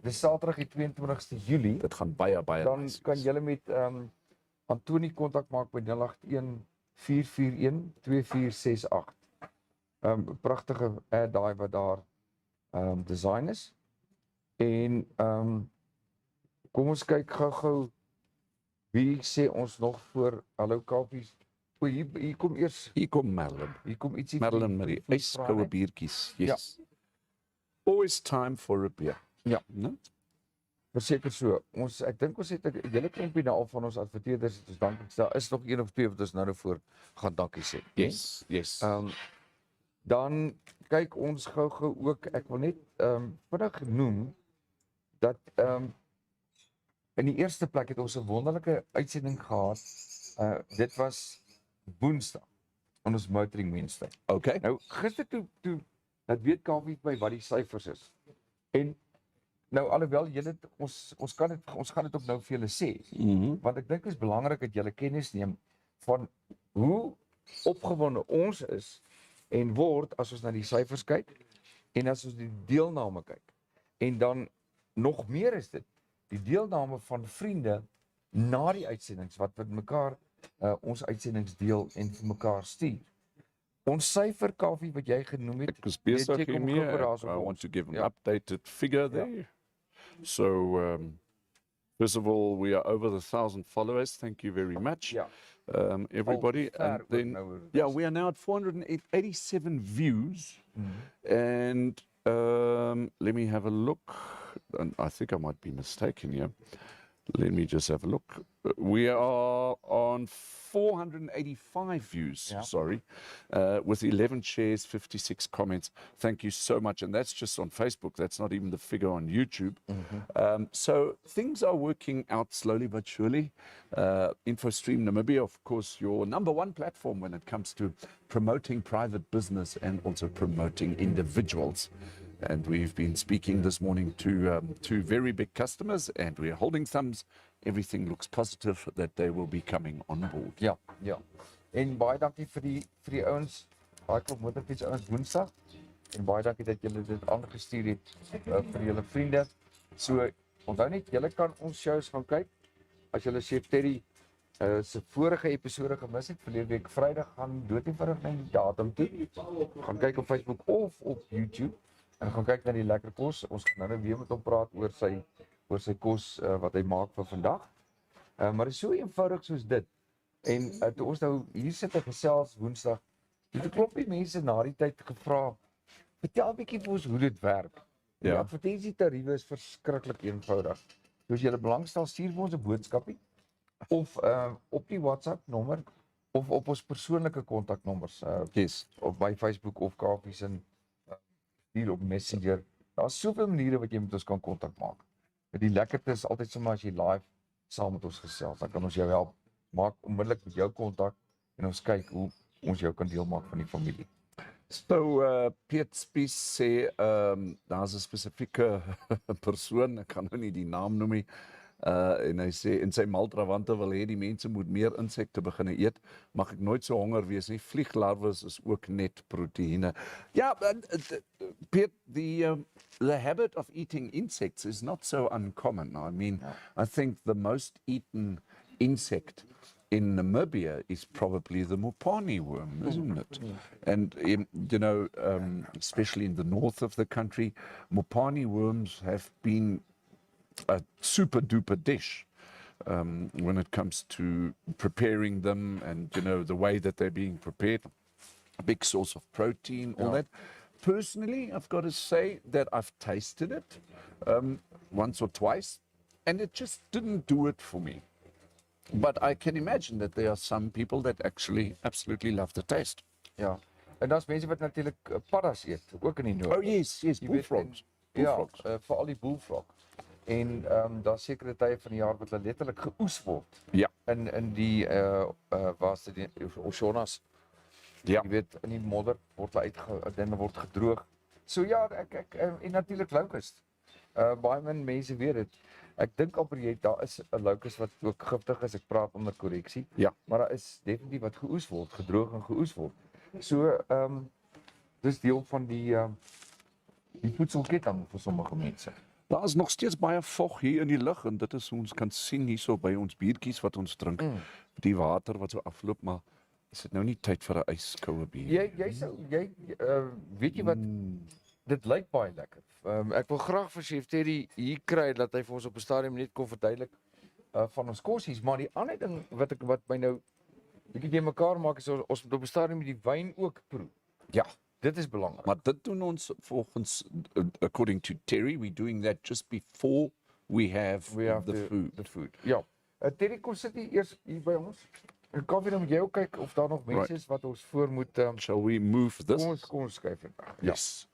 Dis Saterdag die 22ste Julie. dit gaan baie Dan nice kan wees. julle met Antonie kontak maak by 081 441 2468. Pragtige ad daai wat daar design is. En kom ons kyk gou wie sê ons nog voor hallo Kaffee. O, hier kom eers Hier kom Madeline. hier kom ietsie Madeline met die vir yskoue vrae. biertjies. Yes. Always time for a beer. Ja. No? Verseker so. Ek dink ons het 'n hele klompie nou al van ons adverteerders het ons dankie. Daar is nog een of twee wat ons nou voor gaan dankie sê. Yes, yes. Dan kyk ons gou ook, ek wil net vinnig noem dat in die eerste plek het ons 'n wonderlike uitsending gehad. Dit was Woensdag aan ons Motoring Wednesday. Okay. Nou gister toe dat weet Kaffie by wat die syfers is. En nou alhoewel julle ons gaan dit ook nou vir julle sê. Want ek dink dit is belangrik dat julle kennis neem van hoe opgewonde ons is en word as ons na die syfers kyk en as ons die deelname kyk. En dan nog meer is dit die deelname van vriende na die uitsendings wat met mekaar ons uitsendings deel en vir mekaar stuur. Ons syfer Kaffie wat jy genoem het. Ek is besig weet jy, kom hiermee. gou daar so I vir want ons. to give an Ja. updated figure there. So, first of all, we are over 1,000 followers. Thank you very much, Ja. everybody. Al ver And oor then, nou yeah, we are now at 487 views. And let me have a look. And I think I might be mistaken here. Let me just have a look. We are on 485 views, sorry, with 11 shares, 56 comments. Thank you so much. And that's just on Facebook. That's not even the figure on YouTube. So things are working out slowly but surely. InfoStream Namibia, of course, your #1 platform when it comes to promoting private business and also promoting individuals. And we've been speaking this morning to two very big customers, and we're holding thumbs. Everything looks positive that they will be coming on board. Ja, ja. En baie dankie vir die ouens, baie klop motorfiets ouens Woensdag. En baie dankie dat julle dit aangestuur het vir julle vriende. So onthou net, julle kan ons shows gaan kyk. As julle Chef Terry se vorige episode gemis het, verlede week Vrydag, gaan dood eenvoudig na die datum toe. Gaan kyk op Facebook of op YouTube. En gaan kyk na die lekker kos. Ons gaan nou weer met hom praat oor sy kos wat hy maak vir vandag. Maar dit is so eenvoudig soos dit. En toe ons nou hier sit en gesels Woensdag, het 'n klompie mense na die tyd gevra, vertel 'n bietjie vir ons hoe dit werk. Die Ja. advertensietariewe is verskriklik eenvoudig. So as jy belangstel, stuur vir ons 'n boodskapie of op die WhatsApp nommer of op ons persoonlike kontaknommers Yes. of by Facebook of Kaufeee se hier op Messenger. Daar's soveel maniere wat jy met ons kan kontak maak. Maar die lekkerte is altyd sommer as jy live saam met ons gesels, dan kan ons jou help. Maak onmiddellik met jou kontak en ons kyk hoe ons jou kan deel maak van die familie. So, Piet Spies sê, daar's 'n spesifieke persoon, ek kan nou nie die naam noem nie, en hy sê, in sy maltrawante wil hê die mense moet meer insekte begin eet, mag ek nooit so honger wees nie, vlieglarwes is ook net proteïene. Ja, Piet, the habit of eating insects is not so uncommon. I mean, I think the most eaten insect in Namibia is probably the Mopani worm, isn't it? And, you know, especially in the north of the country, Mopani worms have been a super duper dish when it comes to preparing them and, you know, the way that they're being prepared. A big source of protein, all that. Personally, I've got to say that I've tasted it once or twice, and it just didn't do it for me. But I can imagine that there are some people that actually absolutely love the taste. Ja. En daar's mense wat natuurlik paddas eet, ook in die noord. Oh yes, yes, Jy weet, bullfrogs. en- Ja, Bullfrogs. veral die bullfrog. En daar's sekere tye van die jaar wat hulle letterlik geoes word. Ja. In die waar's dit die Oshonas. Ja. Jy weet, in die modder word hulle dan word gedroog. So ja, ek en natuurlik locust. Baie min mense weet dit. Ek dink amper daar is 'n locust wat ook giftig is. Ek praat onder korreksie. Ja. Maar daar is definitief wat geoes word, gedroog en geoes word. So dis deel van die voedselketting vir sommige mense. Daar is nog steeds baie vog hier in die lug en dit is hoe ons kan sien hierso by ons biertjies wat ons drink. Die water wat so afloop, maar is dit nou nie tyd vir 'n yskoue bier? Jy weet jy wat dit lyk baie lekker. Ek wil graag vir Chef Terry hier kry dat hy vir ons op 'n stadium net kon verduidelik van ons kosies, maar die ander ding wat my nou bietjie te mekaar maak is ons moet op 'n stadium die wyn ook proe. Ja. Dit is belangrik. Maar dit doen ons volgens, according to Terry, we're doing that just before we have the food. The food. Ja. Terry, kom sit eers hier by ons. En kan jy nou met jou kyk of daar nog mense is wat ons voor moet Shall we move this? kom ons skuif dit. Yes.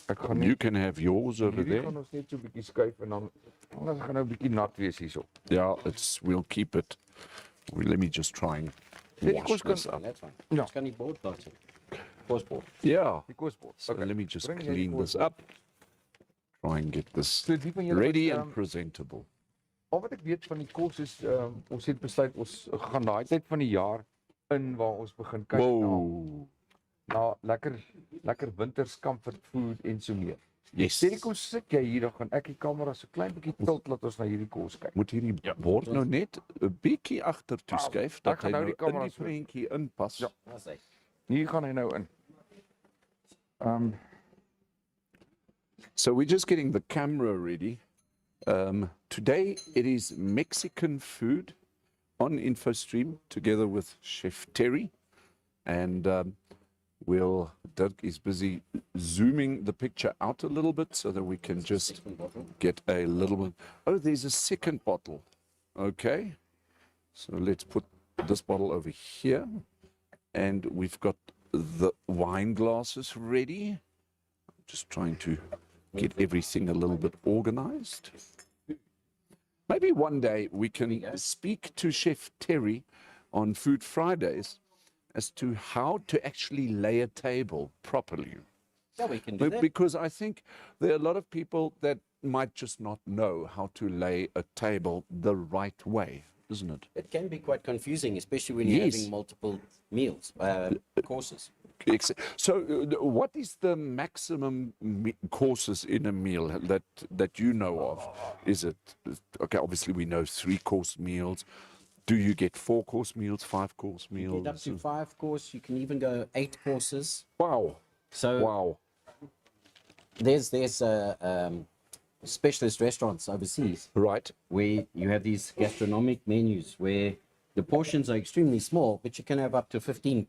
Ek gaan You can have yours over hierdie there. gaan ons net so 'n bietjie skuif en dan anders gaan nou 'n bietjie nat wees hierso. Yeah, we'll keep it. Let me just try and Terry, wash this up. That's fine. Ja. Ons kan die bord daar sit. Kosbord. Yeah. Die kosbord. So let me just Bring jy die clean this kosbord. up. Try and get this So die van julle ready wat, and presentable. al wat ek weet van die kos is ons het besluit ons gaan daai tyd van die jaar in waar ons begin kyk Whoa. na lekker winters comfort food en so meer. Yes. Terry, kom sit jy hier dan gaan ek die kamera so klein bietjie tilt laat ons na hierdie kos kyk. Moet hierdie bord nou net 'n bietjie agtertoe skuif dat ek gaan hy nou nou die in kamera die so- prentjie inpas. Ja. Daar's hy. Hier gaan hy nou in. So we're just getting the camera ready. Today it is Mexican food on InfoStream together with Chef Terry. And Dirk is busy zooming the picture out a little bit so that we can just get a little bit. Oh, there's a second bottle. Okay. So let's put this bottle over here. And we've got the wine glasses ready. Just trying to get everything a little bit organized. Maybe one day we can speak to Chef Terry on Food Fridays as to how to actually lay a table properly. Yeah, we can do that. Because I think there are a lot of people that might just not know how to lay a table the right way, isn't it? It can be quite confusing, especially when you're Yes. having multiple meals, courses. So, what is the maximum courses in a meal that you know of? Is it okay? Obviously, we know 3-course meals. Do you get 4-course meals, 5-course meals? Get up to 5 course. You can even go 8 courses. Wow! So Wow! there's specialist restaurants overseas Right. where you have these gastronomic menus where the portions are extremely small, but you can have up to 15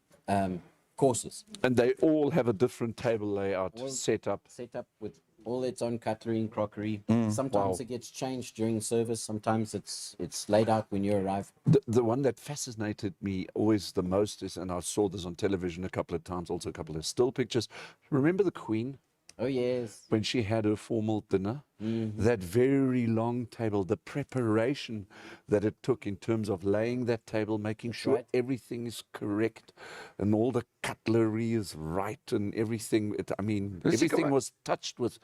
courses. And they all have a different table layout set up. Set up with all its own cutlery and crockery. Mm, Sometimes it gets changed during service. Sometimes it's laid out when you arrive. The one that fascinated me always the most is, and I saw this on television a couple of times, also a couple of still pictures. Remember the Queen? Oh, yes. When she had her formal dinner, that very long table, the preparation that it took in terms of laying that table, making sure right. everything is correct and all the cutlery is right and everything. Everything was touched with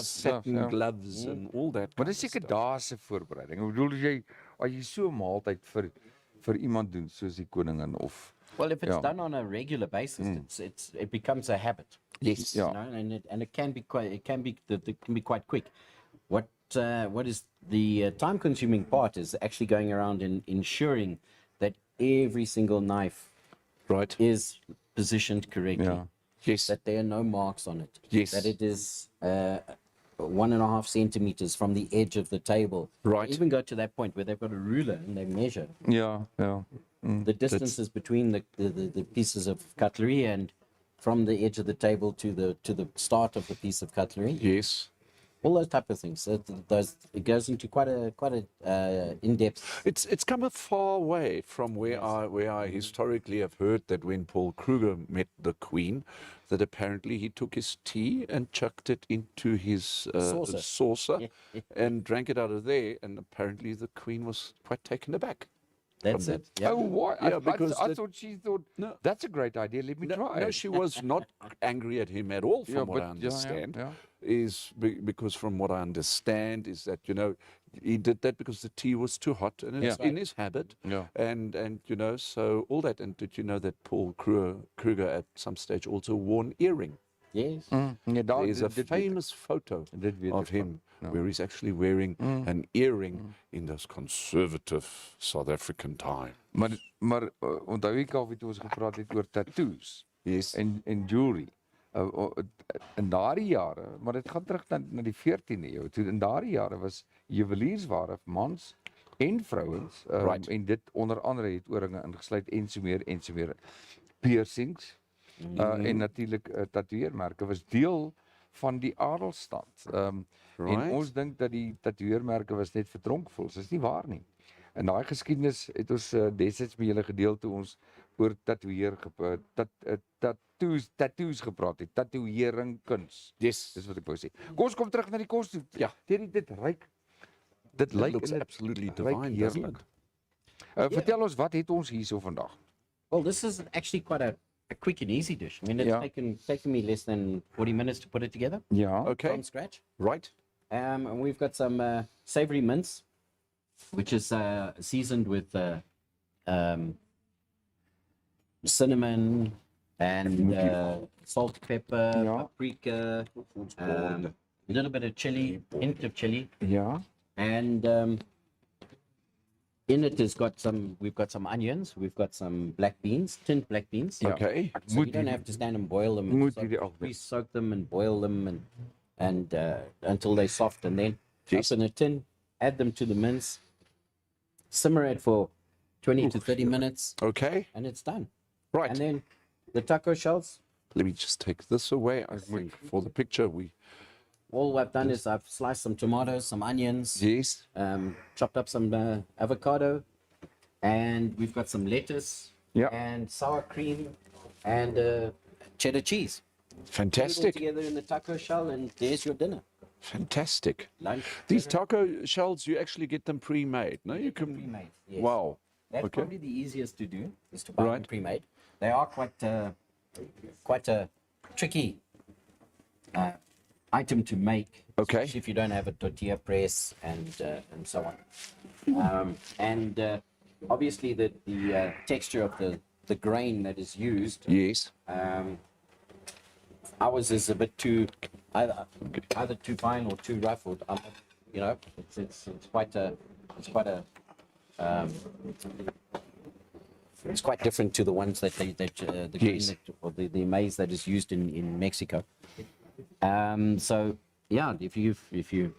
satin gloves and all that. Maar dis seker daar se voorbereiding. Ek bedoel as jy so 'n maaltyd vir iemand doen soos die koningin of Well, if it's done on a regular basis, it becomes a habit. Yes. You know, and it can be quite quick. What is the time-consuming part is actually going around and ensuring that every single knife Right. is positioned correctly. Yeah. Yes. That there are no marks on it. Yes. That it is 1.5 centimeters from the edge of the table. Right. Even go to that point where they've got a ruler and they measure Ja. the distances between the pieces of cutlery and from the edge of the table to the start of the piece of cutlery. Yes. All those type of things. It goes into quite a in-depth. It's come a far way from where I historically have heard that when Paul Kruger met the Queen, that apparently he took his tea and chucked it into his saucer and drank it out of there, and apparently the Queen was quite taken aback. That's it. Yeah. Oh, why? Yeah, because I thought she thought, No. that's a great idea, let me try No, it. she was not angry at him at all, from Yeah, what but I understand. yeah. Is because from what I understand is that, he did that because the tea was too hot and it's in his habit. Yeah. And so all that. And did you know that Paul Kruger at some stage also wore an earring? Yes. Ja, daar There's a famous photo Dit weet of ek van. him where he's actually wearing an earring in those conservative South African time. Maar onthou jy Kaufeee toe ons gepraat het oor tattoos Yes. en jewelry. In daardie jare, maar dit gaan terug na die 14de eeu. Toe in daardie jare was juweliersware vir mans en vrouens Right. en dit onder andere het oorringe ingesluit en so meer. Piercings en natuurlik tatoeëermerke was deel van die adelstand. En Right. ons dink dat die tatoeëermerke was net vir dronkvoels. Dis nie waar nie. In daai geskiedenis het ons destyds met julle gedeel toe ons oor tattoos gepraat het. Tatoeëring kuns. Yes. Dis wat ek wou sê. Kom ons kom terug na die kos toe. Ja. Dit lyk It looks absolutely divine, doesn't it? Vertel ons, wat het ons hierso vandag? Well, this is actually quite a quick and easy dish. I mean, it's taken me less than 40 minutes to put it together Ja. Okay. from scratch. Right. And we've got some savory mince, which is seasoned with cinnamon and salt, pepper, paprika, a little bit of chili, hint of chili, Ja. and in it we've got some onions, we've got some black beans, tinned black beans. Ja. Okay. So you don't have to stand and boil them. Moet hierdie ook We soak them and boil them and until they're soft, and then drop in a tin, add them to the mince, simmer it for 20 to 30 minutes, Okay. and it's done. Right. And then The taco shells. Let me just take this away. I think for the picture, All I've done is I've sliced some tomatoes, some onions, yes. chopped up some avocado, and we've got some lettuce Yeah. and sour cream and cheddar cheese. Put it all Fantastic. together in the taco shell, and there's your dinner. Fantastic. Lunch. These taco shells, you actually get them pre-made. No, you can. Pre-made. Yes. Wow. That's Okay. probably the easiest to do, is to buy them Right. pre-made. They are quite a tricky item to make. Okay. Especially if you don't have a tortilla press and so on. Obviously the texture of the grain that is used, Yes. ours is a bit too either too fine or too rough, or you know, it's quite different to the ones that the grain Yes. or the maize that is used in Mexico. So yeah, if you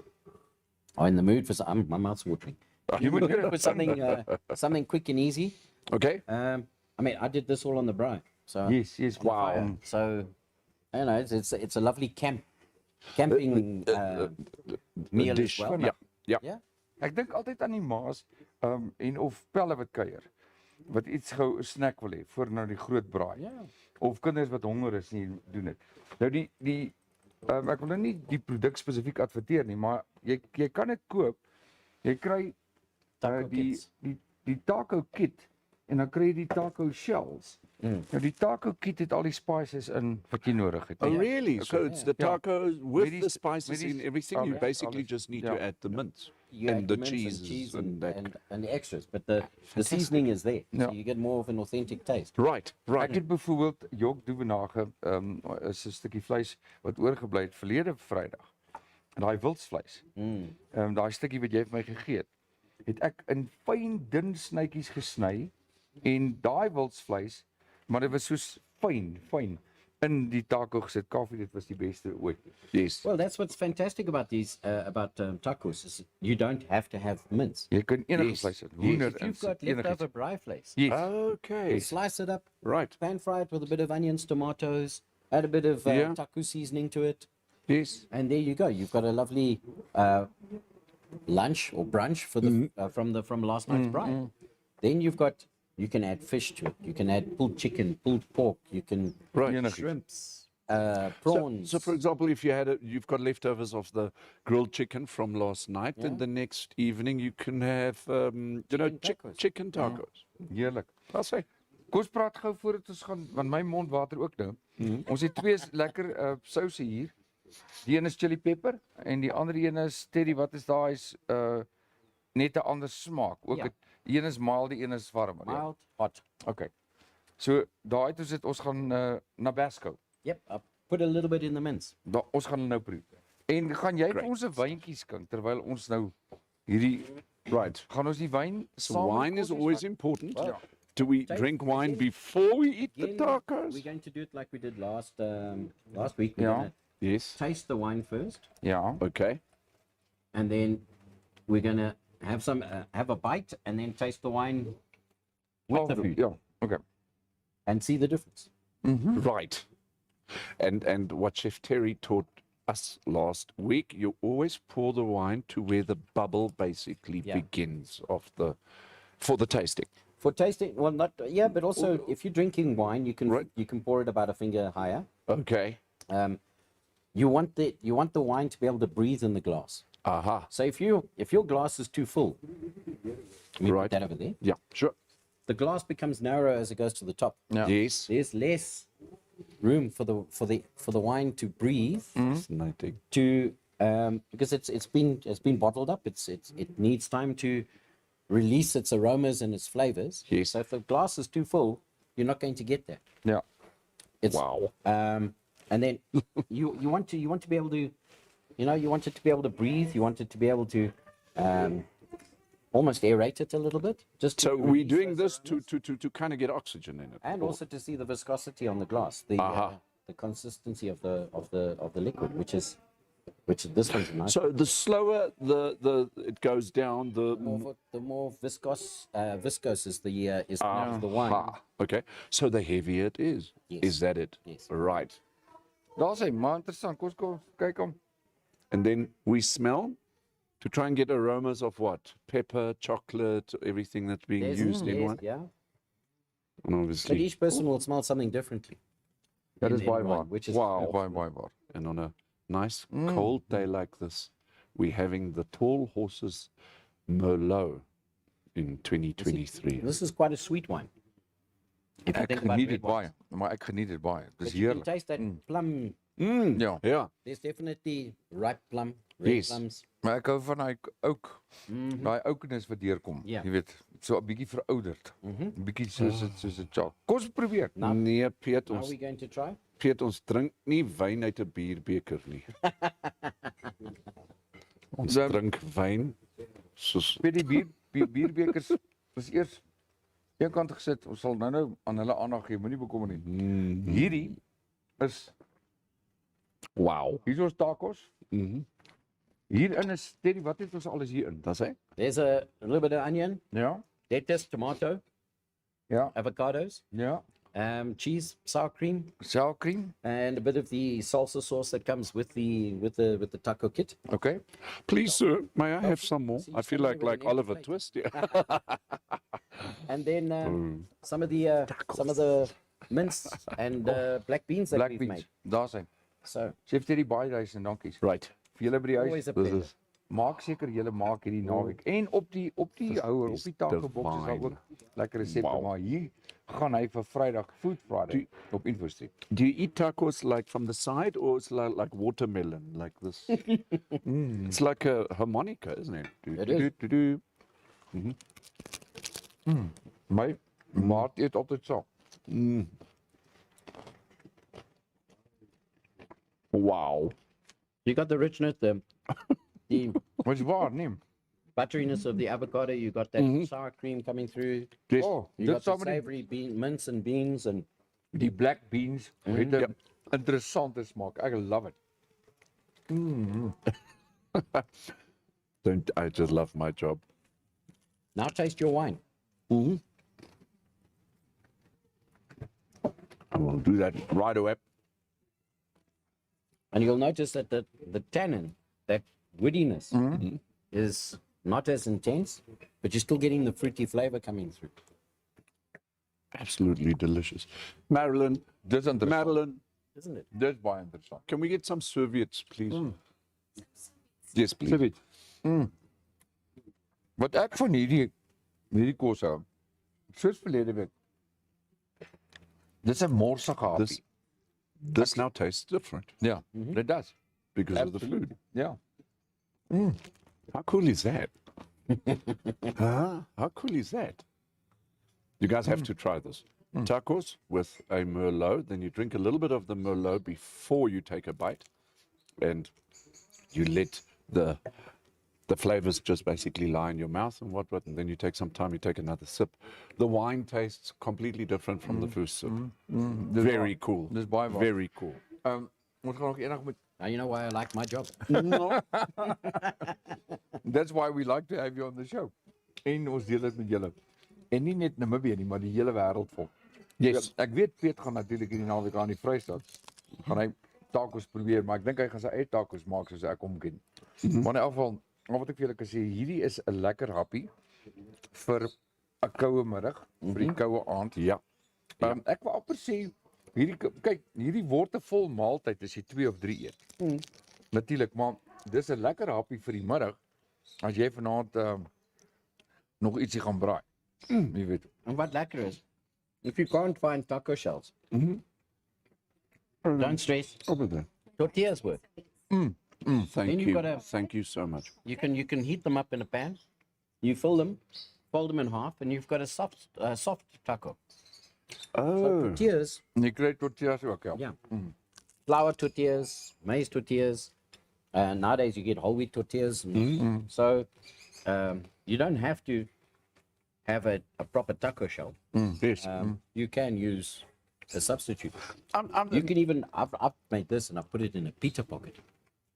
are in the mood for some, my mouth's watering. For something quick and easy. Okay. I mean, I did this all on the braai. So Yes, yes. Wow. So, you know, it's a lovely camping meal Dish. as well. Yeah. Yeah. Yeah. Ek dink altyd aan die maas en of pelle wat kuier. Wat iets gou 'n snack wil hê voor nou die groot braai. Ja. Of kinders wat honger is en doen dit. Nou die ek wil nou nie die produk spesifiek adverteer nie, maar jy kan dit koop. Jy kry Taco kits. die taco kit en dan kry jy die taco shells. Nou die taco kit het al die spices in wat jy nodig het. Oh, really? So it's the Yeah. tacos with Met the die- spices met die in everything. You alles, basically alles. just need Yeah. to add the mince You and add the mince cheeses cheese and that. and the extras, but the seasoning is there, Yeah. so you get more of an authentic taste. Right. Right. Ek het byvoorbeeld jok doevenage is 'n stukkie vleis wat oorgebly het verlede Vrydag. Daai wildsvleis. Daai stukkie wat jy vir my gegee het ek in fyn dun snytjies gesny en daai wildsvleis, maar dit was soos fyn in die taco gesit. Kaffee, dit was die beste ooit. Yes. Well, that's what's fantastic about these tacos is you don't have to have mince. Jy kan enige Yes. vleis hê. Yes. Hoender If you've got enigiets. leftover braai vlees, Yes. Okay. slice it up, Right. pan fry it with a bit of onions, tomatoes, add a bit of Yeah. taco seasoning to it, Yes. and there you go. You've got a lovely lunch or brunch for the from last night's braai. Then you can add fish to it. You can add pulled chicken, pulled pork. You can Right. Enigiets. shrimps, prawns. So, for example, if you've got leftovers of the grilled chicken from last night, then the next evening you can have, tacos. chicken tacos. Heerlik. I'll say. Kom ons praat gou voordat ons gaan, want my mond water ook nou. Ons het twee lekker souse hier. Die een is chili pepper en die ander een is Teddy, wat is daai is net 'n ander smaak. Ook Ja. die een is mild, die een is warmer. Ja. Mild, hot. Okay. So daai het ons gaan na Basco. Yep. I put a little bit in the mince. Ons gaan nou proe. En gaan jy vir ons 'n wyntjie skink terwyl ons nou hierdie Right. gaan ons die wyn So saam met wine is kos always vat? important. Well, Do we taste- drink wine again- before we eat the Again, tacos? we're going to do it like we did last week. We're Yeah. gonna Yes. taste the wine first, Ja. Okay. and then we're gonna have a bite, and then taste the wine with the food Ja. Okay. and see the difference. Right. And what Chef Terry taught us last week, you always pour the wine to where the bubble basically Yeah. begins for the tasting. For tasting, well, not but also if you're drinking wine, you can Right. you can pour it about a finger higher. Okay. You want the wine to be able to breathe in the glass. Aha. So if your glass is too full, let me Right. put that over there. Yeah, sure. The glass becomes narrow as it goes to the top. Ja. Yes. There's less room for the wine to breathe Fascinating. to because it's been bottled up. It needs time to release its aromas and its flavors. Yes. So if the glass is too full, you're not going to get that. Ja. It's, Wow. And then you want to be able to, you want it to be able to breathe. You want it to be able to almost aerate it a little bit. Just to So we're release doing those this to kind of get oxygen in it. and Or- also to see the viscosity on the glass, the consistency of the liquid, which is which this one's nice. So the slower it goes down, the The more viscose is the wine. okay. So the heavier it is. Yes. Is that it? Yes. Right. Daar's hy, maar interessant. Kom kyk hom. And then we smell to try and get aromas of what? Pepper, chocolate, everything that's being used in wine. Yeah. And But obviously, each person will smell something differently. Dat is in baie wine, waar. which is Wow. Baie waar. and on a nice cold day like this, we're having the Tall Horses Merlot in 2023. This is quite a sweet wine. If you Ek think about geniet red dit wines. baie, maar ek geniet dit baie. Dis But you can heerlik. taste that plum. Ja. Yeah. There's definitely ripe plum, red Yes. plums. Maar ek hou van daai oak. Daai oukness wat deurkom. Ja. Jy weet, so 'n bietjie verouderd. 'n Bietjie soos 'n chok. Kom ons probeer. Nee, Piet, Are ons, we going to try? Piet, ons drink nie wyn uit 'n bierbeker nie. Ons Dan- drink wyn soos Weet die bierbekers was eers een kant gesit. Ons sal nou aan hulle aandag gee. Moenie bekommer nie. Hierdie is wow. hier is ons tacos. Mhm. Hierin is Teddy, wat het ons alles hierin? Dis hy. There's a little bit of onion, Ja. lettuce, tomato, Ja. avocados, Ja. cheese, sour cream, Sour cream. and a bit of the salsa sauce that comes with the taco kit. Okay. Please, sir, may I have some more? See, I feel some like everything Oliver plate. Twist. Yeah. And then some of the mince and black beans that Black we've beans. made. Daar's hy. So Chef Teddy, baie duisend dankies. Right. Vir julle by die always huis. a This pleasure. is Maak seker julle maak hierdie naweek. En op die houer, op is die taco box is daar divine. ook lekker resepte, Wow. maar hier gaan hy vir Vrydag Food Friday op InfoStream. Do you eat tacos like from the side or it's like watermelon, like this? It's like a harmonica, isn't it? It is. Do. My maat eet altyd so. Wow. You got the richness, the Wat is waar, nee. butteriness of the avocado. You got that sour cream coming through. Yes. Oh, You dit got the saam met savory mince and beans and die black beans het 'n Yep. interessante smaak. Ek love it. Don't I just love my job? now taste your wine. I will do that right away. And you'll notice that the tannin, that woodiness, is not as intense, but you're still getting the fruity flavor coming through. Absolutely delicious. Marilyn, Dis interessant. Marilyn, Isn't it? Dis baie interessant. can we get some serviettes, please? Yes, please. Sê weet. Wat ek van hierdie kos hou. Soos verlede week. Dis 'n morsige hapie. This now tastes different Ja, dit does. because of the food. Ja. How cool is that? How cool is that? You guys have to try this. Tacos with a Merlot, then you drink a little bit of the Merlot before you take a bite, and you let the flavors just basically lie in your mouth and what, and then you take some time, you take another sip. The wine tastes completely different from the first sip. Very cool. Dis baie waar. Very cool. Ons gaan nog eendag met Now you know why I like my job. That's why we like to have you on the show. En ons deel dit met julle. En nie net Namibië nie, maar die hele wêreld vol. Yes. Ek weet Piet gaan natuurlik hierdie naweek aan die Vrystaat. Gaan hy tacos probeer, maar ek dink hy gaan sy eie tacos maak soos ek hom ken. Maar in elk geval, wat ek vir julle kan sê, hierdie is 'n lekker happie vir 'n koue middag, vir die koue aand. Ja. Ek wil amper sê kyk, hierdie word 'n vol maaltyd as jy 2 of 3 eet. Natuurlik, maar dis 'n lekker happie vir die middag as jy vanaand nog ietsie gaan braai. Jy weet. And what lekker is, if you can't find taco shells, don't stress. Over there. Tortillas work. Thank Then you've you. got a- Thank you so much. You can heat them up in a pan. You fill them, fold them in half, and you've got a soft taco. Oh. Tortillas, En jy kry tortillas ook, ja. yeah. Flour tortillas, maize tortillas. Nowadays you get whole wheat tortillas. So you don't have to have a proper taco shell. Yes. You can use a substitute. I'm You can even, I've made this and I put it in a pita pocket.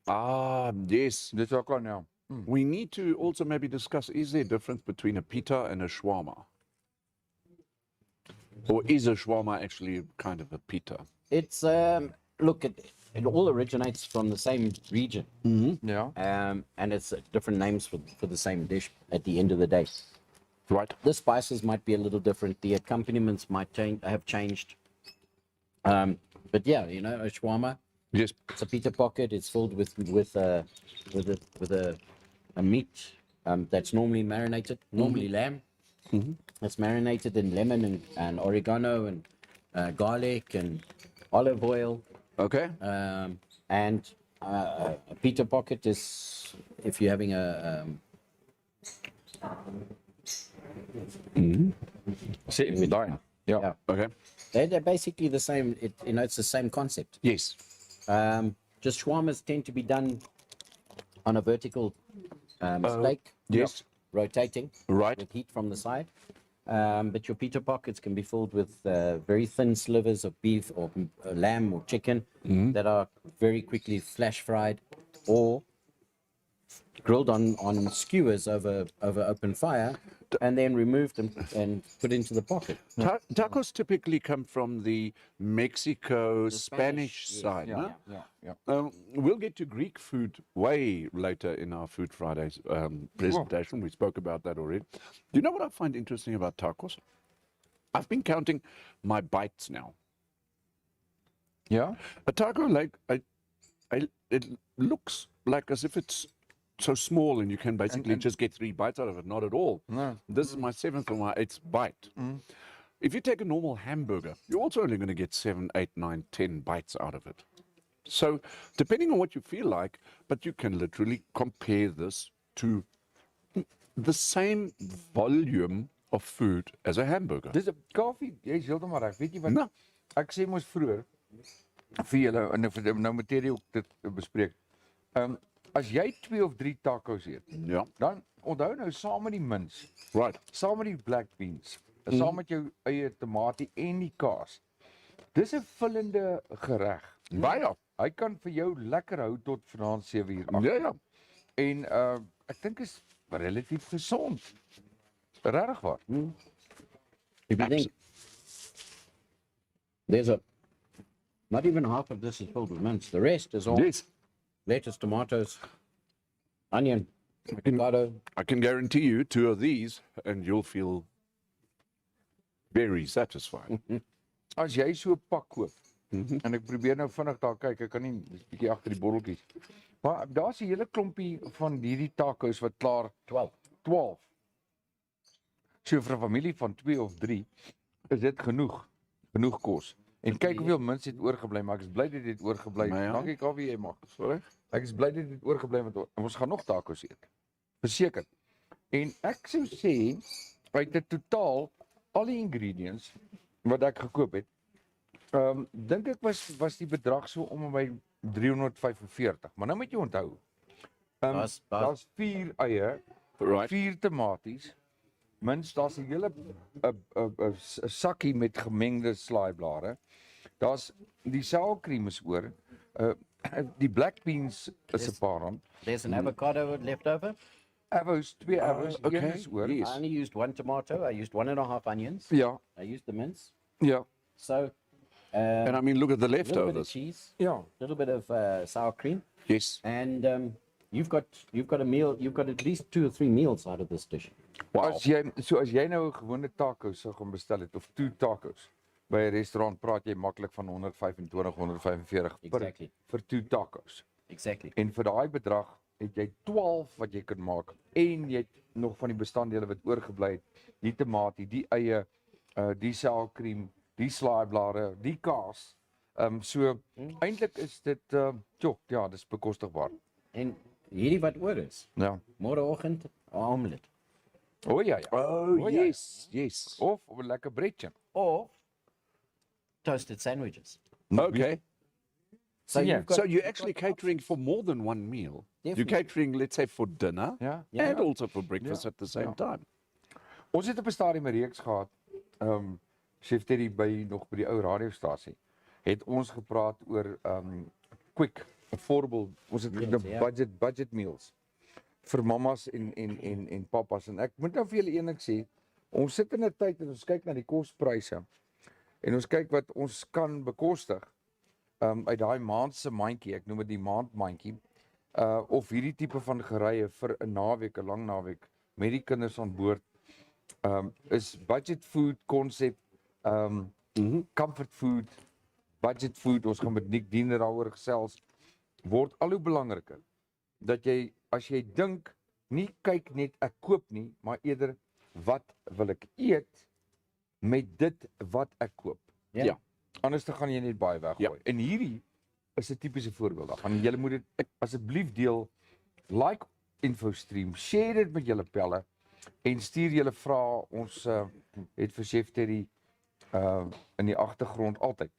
Ah, yes. Dis ook kan ja. We need to also maybe discuss, is there a difference between a pita and a shawarma? Or is a shawarma actually kind of a pita? It's look, it all originates from the same region, Ja. and it's different names for the same dish. At the end of the day, Right. the spices might be a little different. The accompaniments might have changed. But yeah, you know, a shawarma. Yes. It's a pita pocket. It's filled with a meat that's normally marinated, normally lamb. It's marinated in lemon and oregano and garlic and olive oil. Okay. And a pita pocket is if you're having a Sê daai. Ja. yeah, Okay. they're basically the same. You know, it's the same concept. Yes. Just shawarmas tend to be done on a vertical steak. Yes. Rotating. Right. With heat from the side. But your pita pockets can be filled with very thin slivers of beef or lamb or chicken that are very quickly flash fried or grilled on skewers over open fire and then removed and put into the pocket. Tacos typically come from the Mexico, Spanish yes, side. Ja. No? Ja. Ja. We'll get to Greek food way later in our Food Fridays presentation. We spoke about that already. Do you know what I find interesting about tacos? I've been counting my bites now. Ja. A taco, like, it looks like as if it's so small and you can basically just get 3 bites out of it. Not at all. No. This is my 7th or my 8th bite. If you take a normal hamburger, you're also only going to get 7, 8, 9, 10 bites out of it. So, depending on what you feel like, but you can literally compare this to the same volume of food as a hamburger. Dis 'n koffie, jy's heeltemal reg. Weet jy wat? Nou. Ek sê mos vroeër vir julle en vir nou materie ook dit bespreek. As jy 2 of 3 tacos eet, Ja. dan onthou nou saam met die mince, Right. saam met die black beans, saam met jou eie tamatie en die kaas. Dis 'n vullende gereg. Baie. Hy kan vir jou lekker hou tot vanaand 7 uur. 8. Ja, ja. En ek dink is relatief gesond. Regtig waar. If you think there's not even half of this is filled with mince. The rest is all Yes. lettuce, tomatoes, onion, avocado. I can guarantee you 2 of these and you'll feel very satisfied. As jy so 'n pak koop, en ek probeer nou vinnig daar kyk, ek kan nie dis bietjie agter die botteltjies. Maar daar's 'n hele klompie van hierdie tacos wat klaar 12. So vir 'n familie van 2 of 3 is dit genoeg kos. En kyk hoeveel minste het oorgebly, maar ek is bly dit het oorgebly. Maar ja. Dankie Kaffee, jy mag. Sorry? Ek is bly dit het oorgebly want ons gaan nog tacos eet. Verseker. En ek sou sê uit dit totaal al die ingredients wat ek gekoop het, dink ek was die bedrag so om en by 345. Maar nou moet jy onthou, daar's 4 eie, Right. 4 tomaties, mins daar's 'n hele 'n sakkie met gemengde slaaiblare. Daar's die sourcream is oor. Die black beans is 'n paar rand. There's an avocado left over. Avos, 2 avos, okay, een is oor. yes. I only used 1 tomato. I used 1.5 onions. Ja, I used the mince. ja, So And I mean, look at the a little bit of leftovers. cheese, ja. a little bit of sour cream, Yes. and you've got a meal. You've got at least 2 or 3 meals out of this dish. Wow. As jy nou 'n gewone taco sou gaan bestel het of 2 tacos by 'n restaurant, praat jy maklik van 125, 145 Exactly. vir 2 tacos. Exactly. En vir daai bedrag het jy 12 wat jy kan maak en jy het nog van die bestanddele wat oorgebly het, die tamatie, die eie, die sourcream, die slaaiblare, die kaas. So eintlik is dit ja, dis bekostigbaar. En hierdie wat oor is. Ja. Môreoggend 'n omelet O ja, ja. Oh, ja. yes, yes. Of 'n lekker breadje. of toasted sandwiches. Okay. So Yeah. you've got, So you're actually catering for more than one meal. You're Definitely. catering, let's say, for dinner Ja. and also for breakfast Ja. at the same Ja. time. Ons het op 'n stadium 'n reeks gehad. Chef Teddy nog by die ou radiostasie. Het ons gepraat oor quick affordable, ons het Meals, ja. budget meals vir mamas en papas. En ek moet nou vir julle een ding sê, ons sit in 'n tyd en ons kyk na die kospryse en ons kyk wat ons kan bekostig uit daai maand se mandjie, ek noem dit die maandmandjie, of hierdie tipe van gerye vir 'n naweek, 'n lang naweek met die kinders aan boord, is budget food konsep, comfort food, budget food, ons gaan met Nick Diener daaroor gesels, word al hoe belangriker. Dat jy, as jy dink, nie kyk net ek koop nie, maar eerder wat wil ek eet met dit wat ek koop. Ja. Anders dan gaan jy net baie weggooi. En hierdie is 'n tipiese voorbeeld daarvan. Julle moet dit asseblief deel, like InfoStream, share dit met julle pelle en stuur julle vrae. Ons het vir Chef Terry in die agtergrond altyd,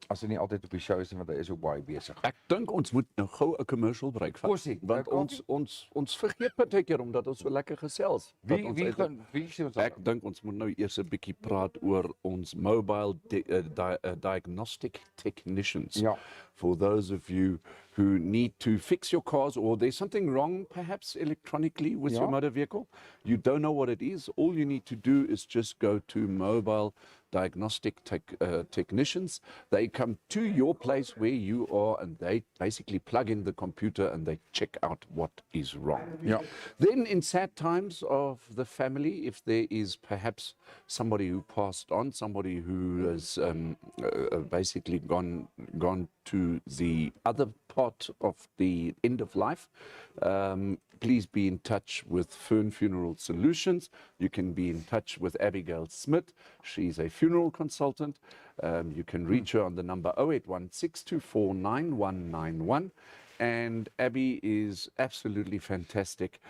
as hy nie altyd op die show is, want hy is ook baie besig. Ek dink ons moet nou gou 'n commercial break vat. Kossie, Want ons vergeet partykeer omdat ons so lekker gesels. Wie sê ons Ek dink ons moet nou eers 'n bietjie praat oor ons mobile diagnostic technicians. Ja. For those of you who need to fix your cars, or there's something wrong perhaps electronically with your motor vehicle, you don't know what it is, all you need to do is just go to mobile diagnostic technicians. They come to your place where you are and they basically plug in the computer and they check out what is wrong. Ja. Then in sad times of the family, if there is perhaps somebody who passed on, somebody who has basically gone to the other part of the end of life, please be in touch with Fern Funeral Solutions. You can be in touch with Abigail Smith. She's a funeral consultant. You can reach her on the number 0816249191. And Abby is absolutely fantastic.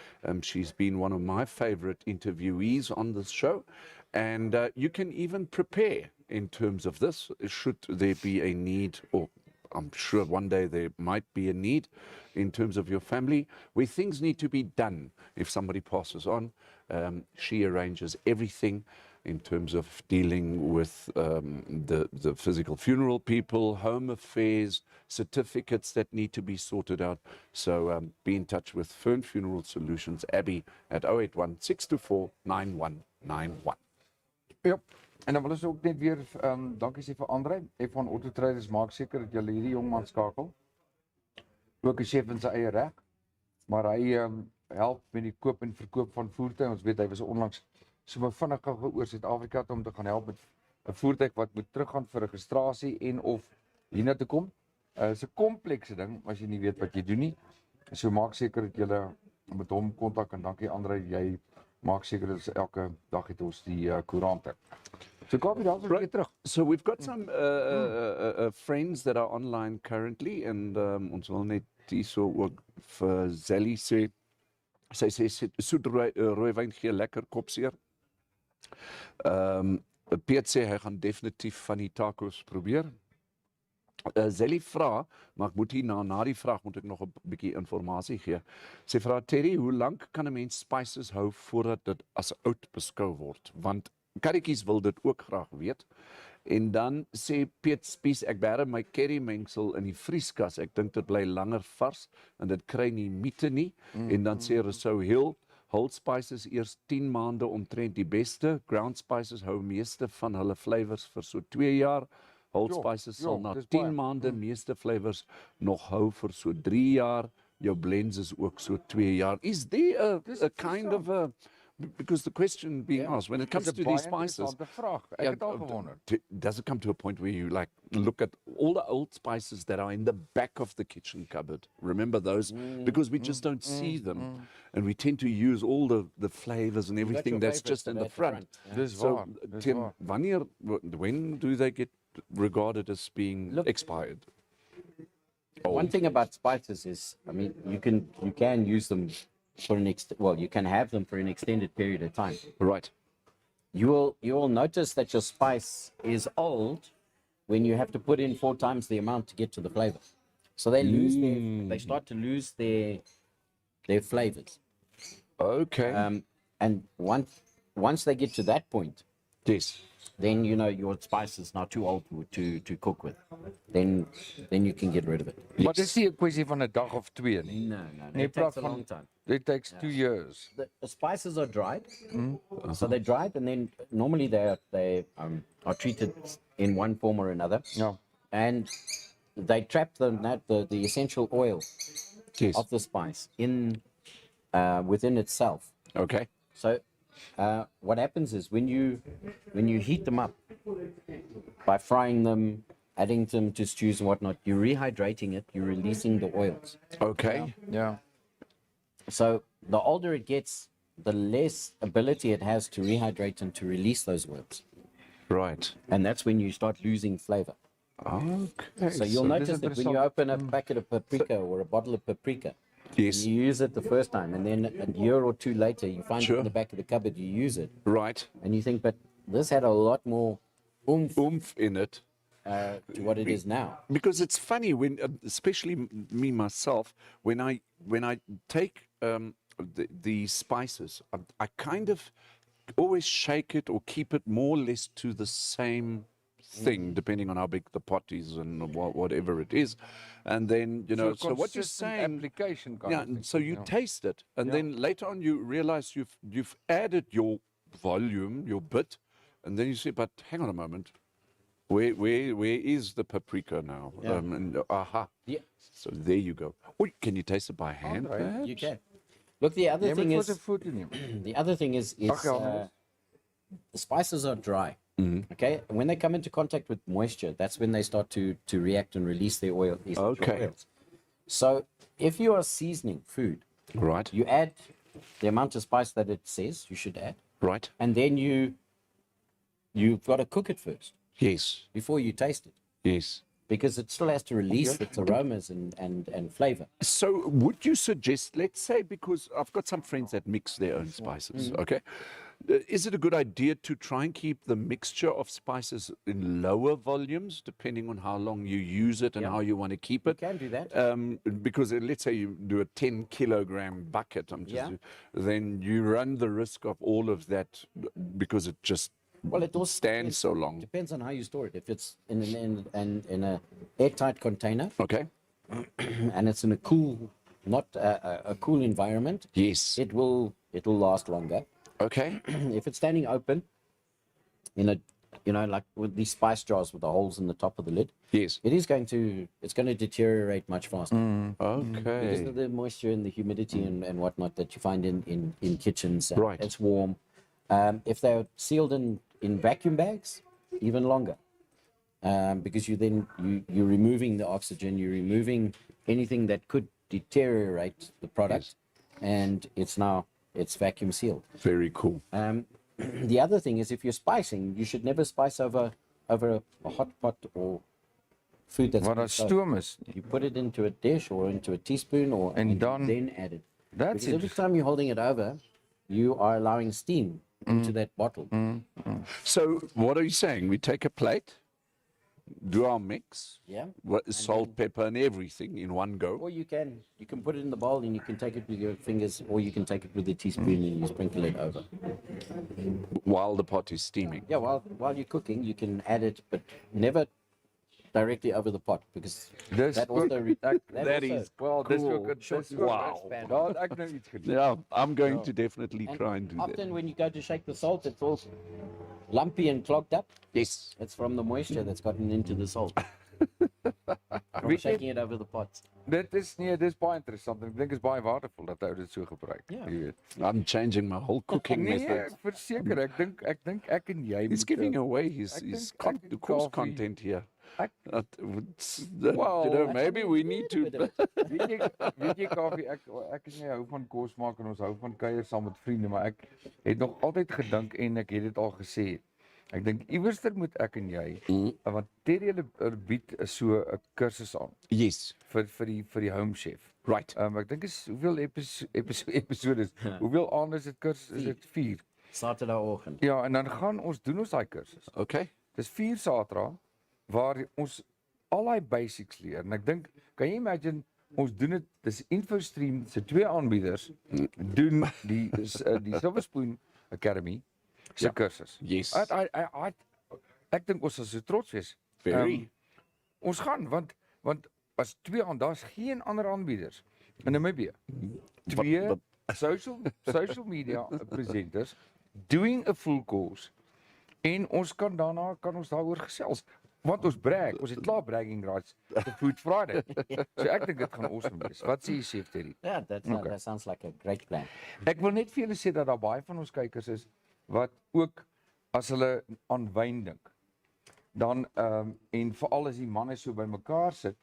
She's been one of my favorite interviewees on this show. And you can even prepare in terms of this, should there be a need, or I'm sure one day there might be a need in terms of your family where things need to be done. If somebody passes on, she arranges everything in terms of dealing with the physical funeral people, home affairs, certificates that need to be sorted out. So be in touch with Fern Funeral Solutions, Abby, at 081-624-9191. Ja. En dan wil ons ook net weer, dankie sê vir Andre, F1 Auto Traders, maak seker dat julle hierdie jong man skakel. Ook 'n chef in sy eie reg, maar hy help met die koop en verkoop van voertuie. Ons weet hy was onlangs so vinnig gou oor Suid-Afrika om te gaan help met 'n voertuig wat moet teruggaan vir registrasie en of hiernatoe kom. Is 'n komplekse ding as jy nie weet wat jy doen nie. So maak seker dat julle met hom kontak, en dankie Andre, jy maak seker dat elke dag het ons die koerante. So Kaufeee, dan weer terug. So we've got some friends that are online currently, and ons wil net hierso ook vir Zelly sê, sy sê soet rooiwyn gee lekker kopseer. Piet sê hy gaan definitief van die tacos probeer. Zelly vra, maar ek moet hier na die vraag moet ek nog 'n bietjie inligting gee. Sy vra, Terry, hoe lank kan 'n mens spices hou voordat dit as oud beskou word? Want karretjies wil dit ook graag weet. En dan sê Piet Spies, ek bære my curry mengsel in die vrieskas. Ek dink dit bly langer vars en dit kry nie miete nie. En dan sê Rousseau Hill, whole spices eers 10 maande omtrent die beste. Ground spices hou meeste van hulle flavors vir so 2 jaar. Whole spices sal na 10 maande meeste flavors nog hou vir so 3 jaar. Jou blends is ook so 2 jaar. Is there a kind of a, because the question being asked, when it comes to these spices, Ek het al gewonder. does it come to a point where you like look at all the old spices that are in the back of the kitchen cupboard? Remember those? Because we just don't see them, and we tend to use all the flavors and everything that's just in the front. Dis So, waar. Dis Tim, waar. when do they get regarded as being expired? One thing about spices is, I mean, you can use them for you can have them for an extended period of time. Right. You will notice that your spice is old when you have to put in 4 times the amount to get to the flavor. So they they start to lose their flavors. Okay. And once they get to that point, yes. then you know your spice is now too old to cook with. Then you can get rid of it. Maar dis nie 'n kwessie van 'n dag of 2 nie. No. Nee, It praat takes a van long time. It takes 2 years. The spices are dried, so they're dried, and then normally they are treated in one form or another, Ja. and they trap the essential oil Yes. of the spice in within itself. Okay. So what happens is when you heat them up by frying them, adding them to stews and whatnot, you're rehydrating it, you're releasing the oils. Okay. Ja. So the older it gets, the less ability it has to rehydrate and to release those oils. Right. And that's when you start losing flavor. Okay. So you'll this notice is that when you open a packet of paprika or a bottle of paprika, Yes. you use it the first time, and then a year or two later, you find it Sure. in the back of the cupboard, you use it, Right. and you think, but this had a lot more oomph Oomph in it. to what it is now. Because it's funny when, especially me myself, when I take the spices, I kind of always shake it or keep it more or less to the same thing, depending on how big the pot is and whatever it is, and then so what you're consistent saying. application kind Yeah, of thing, so you taste it, and then later on you realize you've added your volume, your bit, and then you say, but hang on a moment. Where is the paprika now? Yeah. And aha. Yeah. So there you go. Or can you taste it by hand? Andre, perhaps? You can. Look, the other Jy thing moet vir is, se foto neem. the other thing is Ag, ja, the spices are dry. Okay, and when they come into contact with moisture, that's when they start to react and release their oil. essential Okay. oils. So if you are seasoning food, Right. you add the amount of spice that it says you should add, Right. and then you've got to cook it first Yes. before you taste it, Yes. because it still has to release its aromas and flavor. So would you suggest, let's say, because I've got some friends that mix their own spices, okay? Is it a good idea to try and keep the mixture of spices in lower volumes, depending on how long you use it and Yeah. how you want to keep You it? can do that. Because let's say you do a 10 kilogram bucket, then you run the risk of all of that because it just Well, it also stands so long. depends on how you store it. If it's in a airtight container Okay. and it's in a cool, not a cool environment, Yes. it'll last longer. Okay. If it's standing open in a, like with these spice jars with the holes in the top of the lid, Yes. it's going to deteriorate much faster because Okay. of the moisture and the humidity and whatnot that you find in kitchens. And Right. It's warm. If they're sealed in vacuum bags, even longer. Because you're removing the oxygen, you're removing anything that could deteriorate the product, and it's vacuum sealed. Very cool. The other thing is, if you're spicing, you should never spice over a hot pot or food that's Waar been daar soaked. stoom is. You put it into a dish or into a teaspoon, and dan- then add it. That's Because every interesting. time you're holding it over, you are allowing steam into that bottle. So what are you saying? We take a plate, do our mix, Yeah. salt, pepper, and everything in one go. Or you can put it in the bowl and you can take it with your fingers, or you can take it with a teaspoon and you sprinkle it over. While the pot is steaming. Yeah, while you're cooking, you can add it, but never directly over the pot, because Dis that ook- also ek- That is Wel, dis ook cool. dis ook Wow. Daar het ek nou iets gedoen. Yeah, I'm going to definitely try and do that. often when you go to shake the salt, it's all lumpy and clogged up. Yes. It's from the moisture that's gotten into the salt. From Weet jy, shaking it over the pot. dis baie interessant. Ek dink is baie waardevol dat ou dit so gebruik, Ja. jy weet. I'm changing my whole cooking Nee, method. ek verseker, ek dink ek en jy He's moet, giving away his ek en course Kaufeee- content here. Ek- Well, Maybe we need to. weet jy Kaffie, ek en jy hou van kos maak en ons hou van kuier saam met vriende, maar ek het nog altyd gedink en ek het dit al gesê. Ek dink iewerster moet ek en jy, want Terry hulle bied so 'n kursus aan Yes. vir die home chef. Right. Ek dink is hoeveel episodes. Hoeveel aande is dit kursus? Is dit 4? Saterdagoggend. Ja, en dan gaan ons doen ons daai kursus. Okay. Dis 4 Saterdae waar ons al daai basics leer. En ek dink, kan jy imagine ons doen dit, dis InfoStream se 2 aanbieders doen die Silver Spoon Academy se kursus. Yes. ek dink ons sal so trots wees. Very. Ons gaan want as twee aan daar's geen ander aanbieders in Namibië. Twee social media presenters doing a full course en ons kan daaroor gesels. Want ons brag, ons het klaar bragging rights vir Food Friday. So ek dink dit gaan awesome wees. Wat sê jy, Chef Terry? Yeah, that sounds like a great plan. Ek wil net vir julle sê dat daar baie van ons kykers is wat ook as hulle aan wyn dink, dan en veral as die manne so bymekaar sit,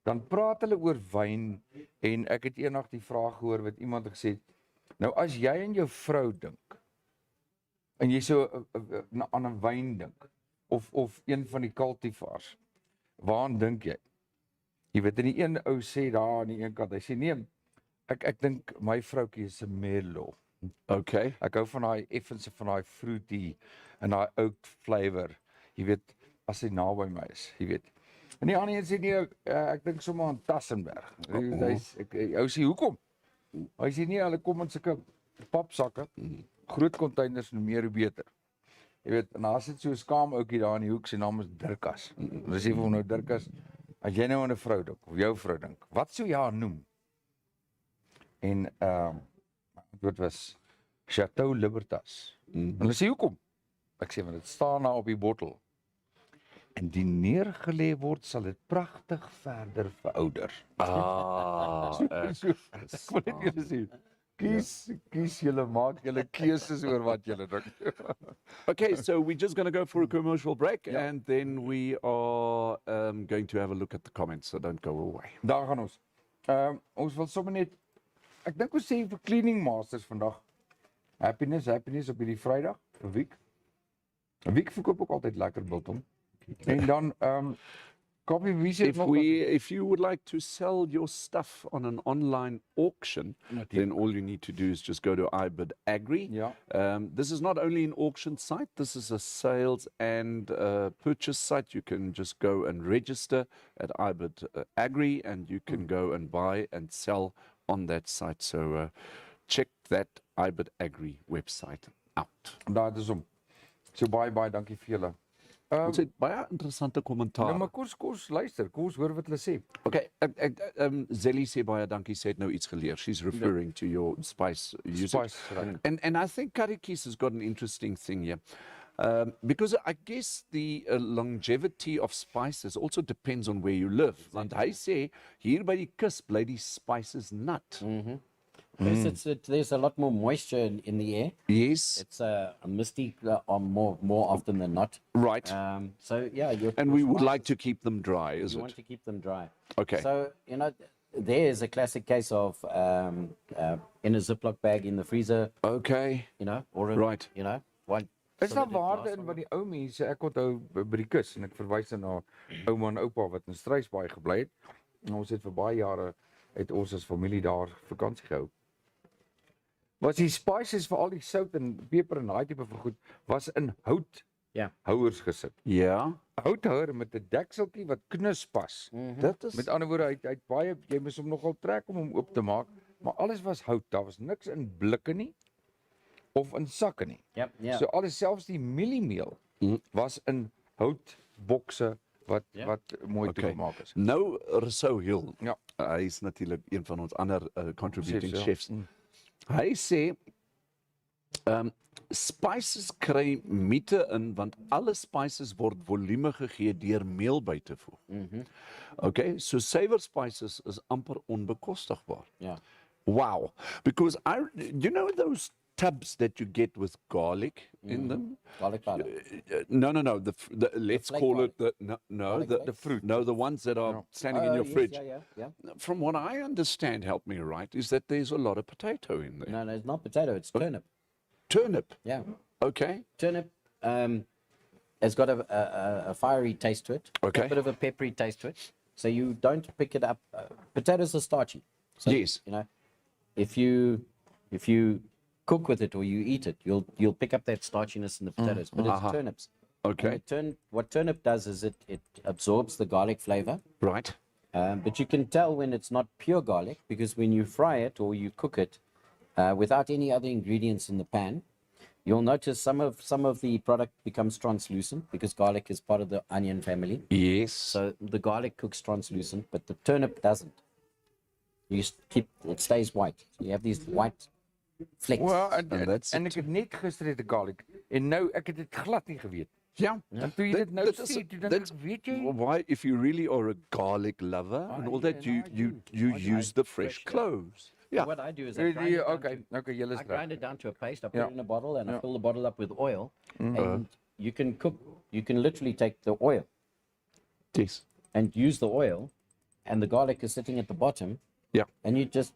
dan praat hulle oor wyn en ek het eendag die vraag gehoor wat iemand gesê het, nou as jy en jou vrou dink en jy so aan 'n wyn dink of een van die cultivars, waaraan dink jy? Jy weet, en die een ou sê daar aan die een kant, hy sê nee, ek dink my vroutjie is 'n Merlot. Okay. Ek hou van daai effense van daai fruity en daai oak flavor. Jy weet, as hy naby my is, jy weet. En die ander een sê nee, ek dink sommer aan Tassenberg. Hy sê hoekom? Hy sê nee, hulle kom in sulke papsakke, groot containers en hoe meer hoe beter. Jy weet, en daar sit so 'n skaam ouetjie daar in die hoek, sy naam is Dirkas. En sê vir hom nou Dirkas, as jy nou aan 'n vrou dink, of jou vrou dink, wat sou jy haar noem? En dit was Chateau Libertas. En hulle sê hoekom? Ek sê want dit staan daar op die bottel. En die neergelê word sal dit pragtig verder verouder. So, ek wil net julle sê, kies julle, maak julle keuses oor wat julle dink. Okay, so we're just going to go for a commercial break, and then we are going to have a look at the comments, so don't go away. Daar gaan ons. Ons wil sommer net, ek dink ons sê vir Cleaning Masters vandag, happiness op hierdie Vrydag, vir Wiek. Wiek verkoop ook altyd lekker biltong. En dan, Kaufeee, wie sê nog? If you would like to sell your stuff on an online auction, then all you need to do is just go to iBid Agri. Ja. This is not only an auction site, this is a sales and purchase site. You can just go and register at iBid Agri, and you can go and buy and sell on that site. So check that iBid Agri website out. Daar is hom. So baie dankie vir julle. Dit is baie interessante kommentaar. Nou maar kos luister, kos hoor wat hulle sê. Okay, Zelly sê baie dankie, sê het nou iets geleer. She's referring to your spice usage. Spice, right. And I think Curry Keys has got an interesting thing here. Because I guess the longevity of spices also depends on where you live. Want hy sê, hier by die kus bly die spices nat. Yes, there's a lot more moisture in the air. Yes. It's a misty more often than not. Right. So yeah, And we would like to keep them dry, is you it? want to keep them dry. Okay. So there's a classic case of in a Ziploc bag in the freezer. Okay. Or Right. one. Is daar waarde in wat die ou mense, ek onthou by die kus en ek verwys na ouma en oupa wat in Struisbaai gebly het. En ons het vir baie jare het ons as familie daar vakansie gehou. Was die spices vir al die sout en peper en daai tipe van goed was in hout houers gesit. Ja. Houthouer met 'n dekseltjie wat knus pas. Dit is Met ander woorde, hy het baie, jy moes hom nogal trek om hom oop te maak, maar alles was hout. Daar was niks in blikke nie of in sakke nie. Yep. So alles, selfs die mieliemeel was in houtbokse wat mooi toegemaak is. Nou Rousseau Hill. Ja. Hy is natuurlik een van ons ander contributing Chefs, chefs. Hy sê spices kry miete in want alle spices word volume gegee deur meel by te voeg. Okay, so suiwer spices is amper onbekostigbaar. Yeah. Wow, because you know those tubs that you get with garlic in them? Garlic powder. No. Let's flake call garlic. it the fruit. No, the ones that are standing in your Yes, fridge. Yeah. From what I understand, help me right, is that there's a lot of potato in there. No, it's not potato. It's turnip. Turnip. Yeah. Okay. Turnip has got a fiery taste to it. Okay. A bit of a peppery taste to it. So you don't pick it up. Potatoes are starchy. So, Yes. If you cook with it or you eat it, you'll pick up that starchiness in the potatoes. But it's turnips. Okay. What turnip does is it absorbs the garlic flavor. Right. But you can tell when it's not pure garlic because when you fry it or you cook it without any other ingredients in the pan, You'll notice some of the product becomes translucent because garlic is part of the onion family. Yes. So the garlic cooks translucent, but the turnip doesn't. It stays white. So you have these white flecks. Well, And that's en it. ek het net gister het 'n garlic en nou ek het dit glad nie geweet. Yeah. En toe jy dit nou sê, toe dink ek, weet jy? why, if you really are a garlic lover and all that, you use the fresh cloves. Yeah. What I do is I grind it down Okay, okay, julle is I reg. grind it down to a paste. I put Yeah. it in a bottle and I fill the bottle up with oil. Mm-hmm. And you can cook. You can literally take the oil Yes. and use the oil, and the garlic is sitting at the bottom. Yeah. And you just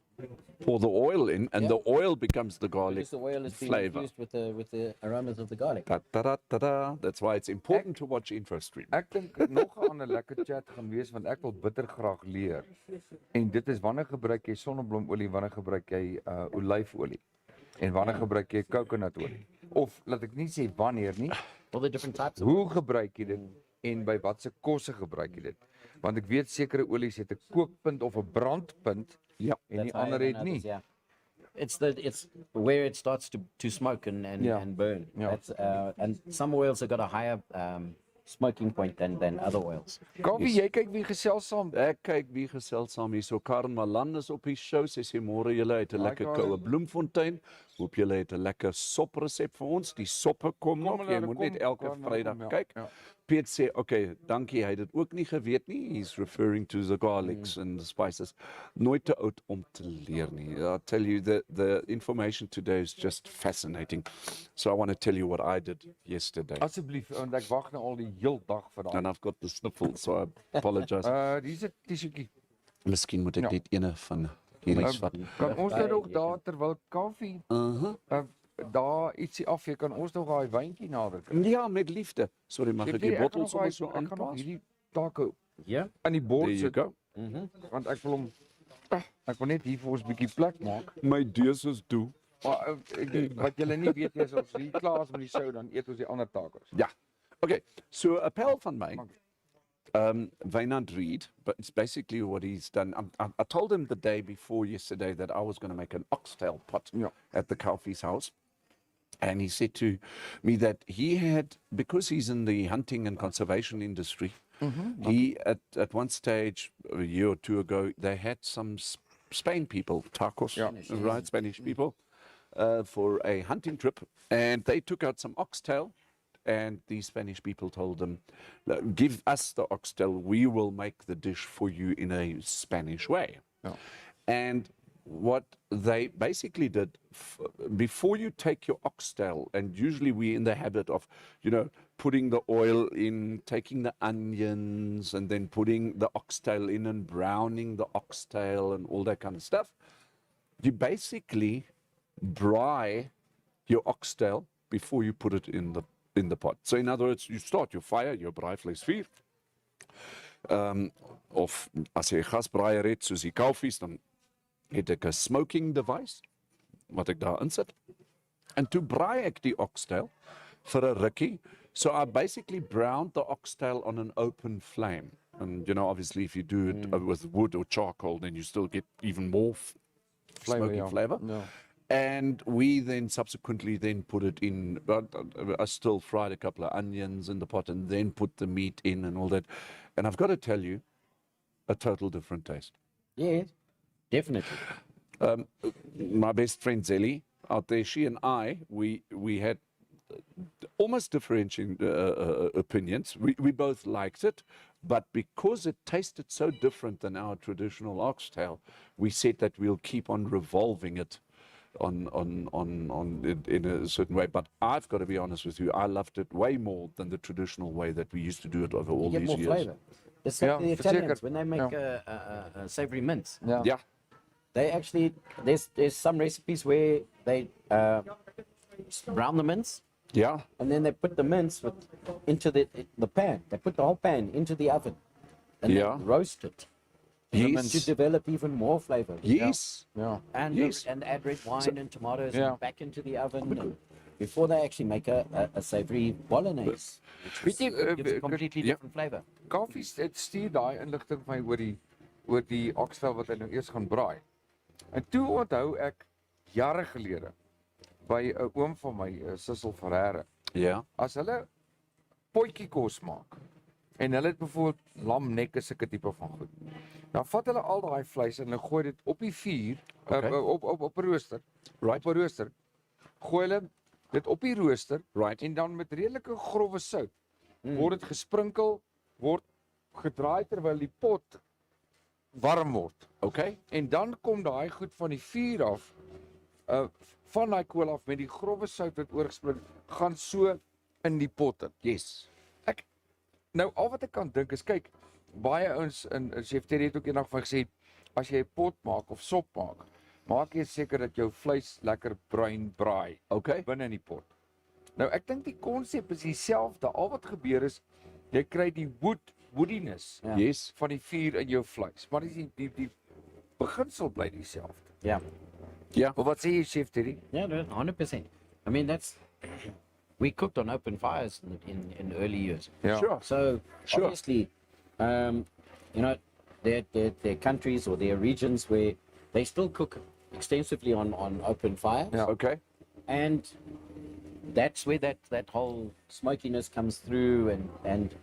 Pour the oil in, and Yeah. the oil becomes the garlic because the oil is being flavor. infused with the aromas of the garlic. Da, da, da, da, da. That's why it's important to watch InfoStream. Ek dink nog 'n ander lekker chat gaan wees want ek wil bitter graag leer. En dit is wanneer gebruik jy sonnebloemolie, wanneer gebruik jy olyfolie en wanneer gebruik jy kokonaatolie? Of laat ek nie sê wanneer nie, All the different types of hoe gebruik jy dit en by watse kosse gebruik jy dit? Want ek weet sekere olies het 'n kookpunt of 'n brandpunt Ja. en die That's higher ander than het nie. others, yeah. It's where it starts to smoke Yeah. and burn. Yeah. That's and some oils have got a higher smoking point than other oils. Kaffie, jy kyk wie gesels saam. Ek kyk wie gesels saam hier. So Karen Malan is op die show. Sy sê môre julle het 'n lekker Karen. koue bloemfontein. Hoop julle het 'n lekker sopresep vir ons. Die soppe kom nog. Jy hulle moet kom, net elke Karen, hulle Vrydag kom, ja, kyk. ja. Piet sê, okay, dankie. Hy het dit ook nie geweet nie. He's referring to the garlics and the spices. Nooit te oud om te leer nie. I'll tell you the information today is just fascinating. So I want to tell you what I did yesterday. Asseblief, want ek wag nou al die heel dag vir daai. And I've got the sniffles, so I apologize. Dis 'n tissuetjie. Miskien moet ek Ja. net ene van hierdie vat. Kan ons nou nog daar terwyl Kaffie daar ietsie af, jy kan ons nog daai wyntjie nader kry. Ja, met liefde. Sorry, mag ek die bottel sommer so ek gaan nog aanpas? hierdie take Yeah. aan die bord There you sit go. want ek wil hom ek wil net hier vir ons 'n bietjie plek maak. My deus is toe. Maar wat julle nie weet is as hier klaar is met die sou dan eet ons die ander takers. Ja. Okay, so 'n pel van my. Wynand Reed, but it's basically what he's done. I told him the day before yesterday that I was going to make an oxtail pot Ja. at the Kaufee's house. And he said to me that he had, because he's in the hunting and conservation industry, he at one stage, a year or two ago, they had some Spain people, Tacos, Ja. right, Spanish people, for a hunting trip. And they took out some oxtail. And the Spanish people told them, give us the oxtail, we will make the dish for you in a Spanish way. Ja. And what they basically did, before you take your oxtail, and usually we're in the habit of, putting the oil in, taking the onions, and then putting the oxtail in and browning the oxtail and all that kind of stuff. You basically braai your oxtail before you put it in the pot. So in other words, you start your fire, your braaivleisvuur. Of as jy 'n gasbraaier het soos die Kaufee's, dan het ek 'n smoking device wat ek daar insit. En toe braai ek die oxtail vir 'n rukkie. So I basically browned the oxtail on an open flame. And obviously if you do it with wood or charcoal, then you still get even more smoky ja. flavor. Ja. And we then subsequently put it in, I still fried a couple of onions in the pot and then put the meat in and all that. And I've got to tell you, a total different taste. Yes, definitely. My best friend Zelly out there, she and I, we had almost differentiating opinions. We both liked it, but because it tasted so different than our traditional oxtail, we said that we'll keep on revolving it in a certain way. But I've got to be honest with you, I loved it way more than the traditional way that we used to do it over all You get these more years. flavor. It's like Yeah, the for Italians zeker. when they make Ja. savory mince. Ja. Yeah. They actually there's some recipes where they brown the mince Yeah. and then they put the mince into the pan. They put the whole pan into the oven and Yeah. then roast it Yes. to develop even more flavor. Yes. Ja. And Yes. and add red wine and tomatoes Yeah. and back into the oven and before they actually make a savory bolognese, which gives a completely yeah. different flavor. Kaffie het stuur daai inligting vir my oor die oxtail wat hy nou eers gaan braai. En toe onthou ek jare gelede by 'n oom van my, Sissel Ferreira. Ja. As hulle potjie kos maak en hulle het byvoorbeeld lamnek en sulke tipe van goed. Dan vat hulle al daai vleis en hulle gooi dit op die vuur, Okay. op 'n rooster. Right. Op 'n rooster. Gooi hulle dit op die rooster Right. en dan met redelike grouwe sout word dit gesprinkel, word gedraai terwyl die pot warm word. Okay. En dan kom daai goed van die vuur af, van daai kool af met die grouwe sout wat oorgespring, gaan so in die pot in. Yes. Nou al wat ek kan dink is, kyk, baie ouens in Chef Terry het ook eendag van gesê, as jy 'n pot maak of sop maak jy seker dat jou vleis lekker bruin braai Okay. binne in die pot. Nou ek dink die konsep is dieselfde. Al wat gebeur is jy kry die woodiness Ja. Yes. van die vuur in jou vleis, maar die beginsel bly dieselfde. Yeah. Ja. Maar wat sê jy, Chef Terry? Yeah, no, 100%. I mean, we cooked on open fires in early years. Ja. Sure. So Sure. obviously, you know, there are countries or there are regions where they still cook extensively on open fire, Ja. Okay. and that's where that whole smokiness comes through and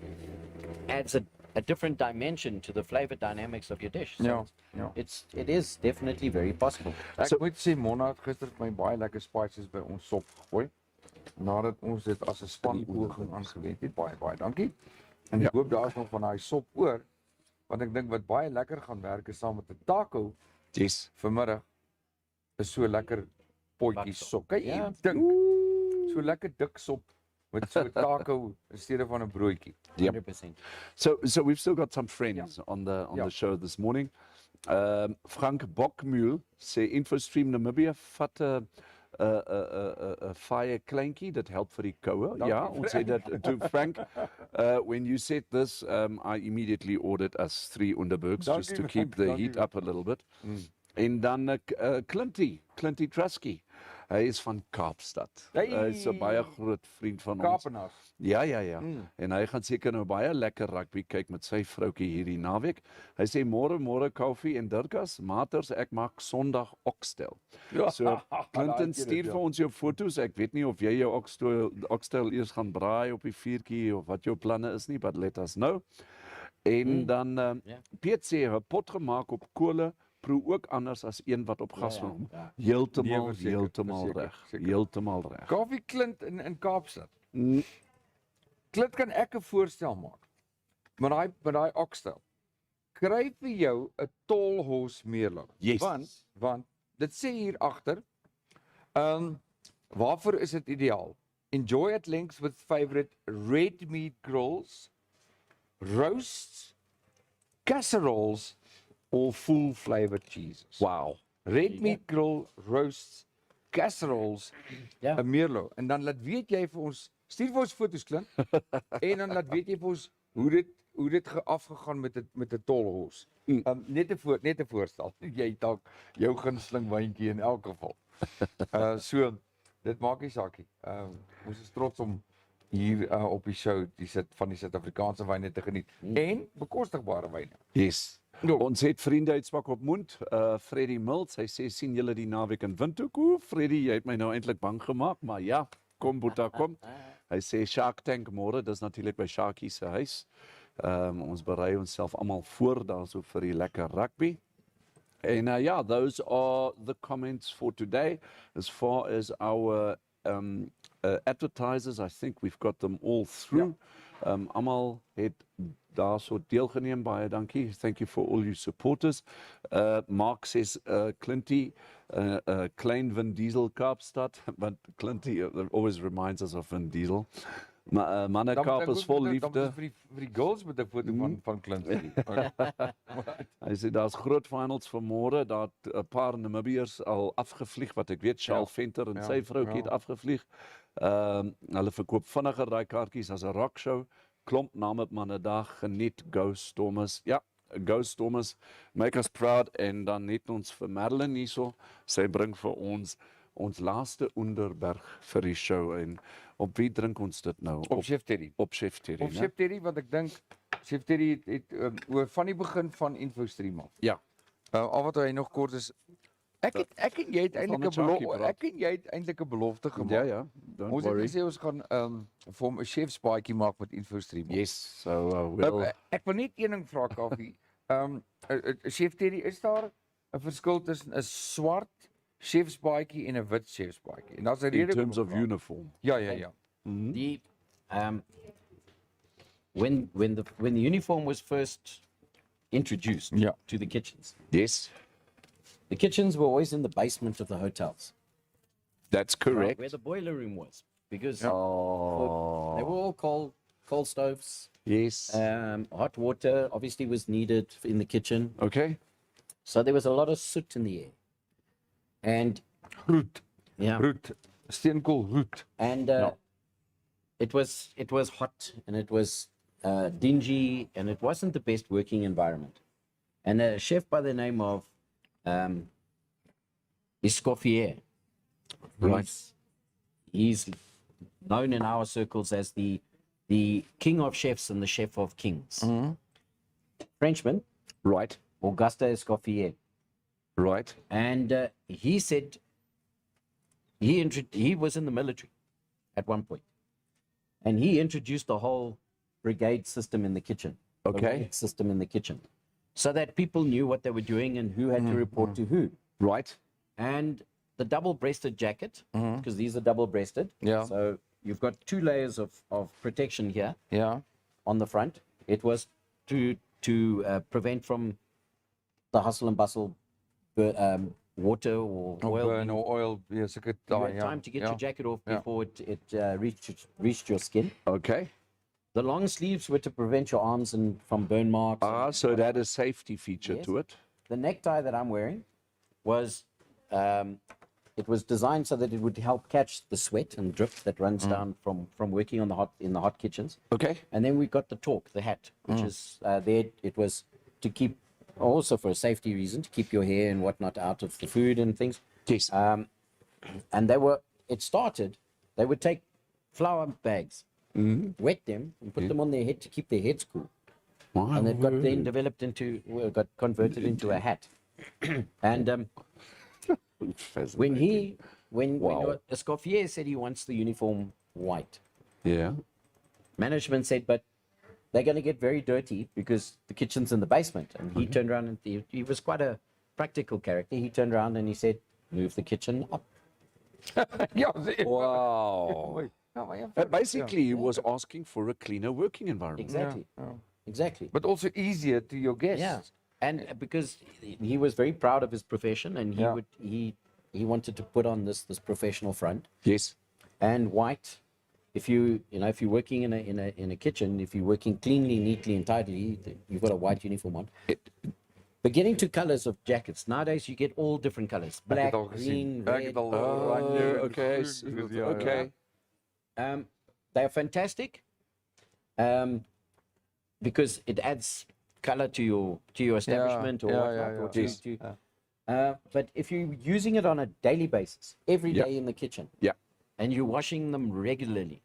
adds a different dimension to the flavor dynamics of your dish. So Ja, ja. it is definitely very possible. Ek moet sê Mona het gister vir my baie lekker spices by ons sop gegooi. Nadat ons dit as 'n spanpoging aangewend het. Baie dankie. En ek hoop daar is nog van daai sop oor, want ek dink wat baie lekker gaan werk is saam met 'n taco Yes. vanmiddag is so lekker potjie sop. Kyk, Ja. dink. So lekker dik sop met so 'n taco in steede van 'n broodjie. Yep. 100%. So we've still got some friends on Ja. the show this morning. Frank Bokmuil sê InfoStream Namibia vat 'n fire kleintjie dat help vir die koue. Dankie, Ja, ons sê dat to Frank. When you said this, I immediately ordered us 3 Underbergs just to Dankie, keep the dankie. heat up a little bit. En dan Clinty Trusky. Hy is van Kaapstad. Hey. Hy is 'n baie groot vriend van ons. Kaapenaars. Ja. En hy gaan seker nou baie lekker rugby kyk met sy vroutjie hierdie naweek. Hy sê môre Kaufeee en Dirkas, maters, ek maak Sondag okstel. Ja. So Clinton Daai keer stuur dit, vir ons jou foto's. Ek weet nie of jy jou okstel eers gaan braai op die vuurtjie of wat jou planne is nie, but let us know. En dan Ja. Piet sê 'n pot gemaak op kole proe ook anders as een wat op gas Ja, ja. Heeltemal Nee, heeltemal verseker, reg. verseker. Heeltemal reg. Kaffie Klint in Kaapstad. Mm. Klint kan ek 'n voorstel maak. Met daai okstel. Kry vir jou 'n Tall Horse Merlot. Yes. Want dit sê hier agter, waarvoor is dit ideaal? Enjoy at length with favorite red meat grills, roasts, casseroles or full flavored cheeses. Wow. Red meat grill, roasts, casseroles, Ja. 'n Merlot. En dan laat weet jy vir ons, stuur vir ons foto's Klint. En dan laat weet jy vir ons hoe dit afgegaan met 'n Tall Horse. Net 'n voorstel. Jy het dalk jou gunsteling wyntjie in elk geval. So dit maak nie saakie. Ons is trots om hier op die show die Suid-Afrikaanse wyne te geniet en bekostigbare wyne. Yes. Ja. Ons het vriende uit Swakopmund, Freddie Mills, hy sê sien julle die naweek in Windhoek. O, Freddie, jy het my nou eintlik bang gemaak, maar ja, kom Boeta, kom. Hy sê Shark Tank môre, dis natuurlik by Sharkie se huis. Ons berei onsself almal voor daarso vir die lekker rugby. And yeah, those are the comments for today. As far as our advertisers, I think we've got them all through. Almal het daarso deelgeneem, baie dankie. Thank you for all you supporters. Mark says Clinty, klein Vin Diesel Kaapstad, but Clinty always reminds us of Vin Diesel. Manne Kaap is vol liefde. Dan vir die girls met 'n foto van Klint. Hy sê daar's groot finals vir môre. Daar het 'n paar Namibiërs al afgevlieg wat ek weet. Charles Venter en sy vroutjie het afgevlieg. Hulle verkoop vinniger daai kaartjies as 'n rock show. Klomp name manne dag, geniet Go Stormers. Ja, Go Stormers, make us proud. En dan net ons vir Merlin hierso. Sy bring vir ons laaste onderberg vir die show. En op wie drink ons dit nou? Op Chef Terry. Op Chef Terry, Op né? Chef Terry, want ek dink Chef Terry het oor van die begin van InfoStream af. Ja. Al wat hy nog kort is, Ek en jy het eintlik 'n het Jackie belofte. praat. Ek en jy het eintlik 'n belofte gemaak. Ja, don't Ons het worry. gesê ons gaan vir hom 'n chefsbaadjie maak met InfoStream. Yes, so we'll... Ek wil net een ding vra, Kaufee. Chef Teddy, is daar 'n verskil tussen 'n swart chefsbaadjie en 'n wit chefsbaadjie? En daar's 'n in rede terms hoekom of ek vra. uniform. Ja. The when the uniform was first introduced Yeah. to the kitchens, Yes, the kitchens were always in the basement of the hotels, that's correct. where the boiler room was, because Oh, they were all coal stoves. yes. Hot water obviously was needed in the kitchen, Okay. so there was a lot of soot in the air, and Roet, yeah, steenkool roet. and it was hot and it was dingy and it wasn't the best working environment. And a chef by the name of Kaufeee, Right. he's known in our circles as the king of chefs and the chef of kings. Frenchman, Right, Auguste Escoffier. right. And he said he was in the military at one point, and he introduced the whole brigade system in the kitchen. the Okay. rank system in the kitchen, so that people knew what they were doing and who had to report to who. Right. And the double-breasted jacket, because these are double-breasted. Yeah. So you've got 2 layers of protection here Ja. on the front. It was to prevent from the hustle and bustle, water or oil. Burn or oil, yes, ek het You daai had ja. time to get ja. your jacket off Yeah. before it reached your skin. Okay. The long sleeves were to prevent your arms and from burn marks. Ah, so it had a safety feature Yes. to it. The necktie that I'm wearing was it was designed so that it would help catch the sweat and drip that runs down from working on in the hot kitchens. Okay. And then we got the torque, the hat, which is there. It was to keep, also for a safety reason, to keep your hair and whatnot out of the food and things. Yes. And they would take flour bags, wet them, and put them on their head to keep their heads cool. Wow. And it got then got converted into a hat. And Fascinating. when Wow. Escoffier said he wants the uniform white, Yeah. management said, but they're going to get very dirty because the kitchen's in the basement. And he turned around and he was quite a practical character. He turned around and he said, move the kitchen up. Ja, sê- Wow. Mooi. Ja, maar ja, Basically, he was asking for a cleaner working environment. Exactly. ja. Exactly. But also easier to your guests. Yeah. And because he was very proud of his profession, and Yeah. he wanted to put on this professional front. Yes. And white, if you're working in a kitchen, if you're working cleanly, neatly, and tidily, you've got a white uniform on. But getting to colors of jackets nowadays, you get all different colors: Ek het black, al gesien. green, Ek red. het al Oh, oranje, okay. groen, ja, ja. Okay. They are fantastic, because it adds color to your establishment or yeah, whatnot, yeah, or yeah. Yes. but if you're using it on a daily basis, every day Yeah. in the kitchen, Yeah. and you're washing them regularly,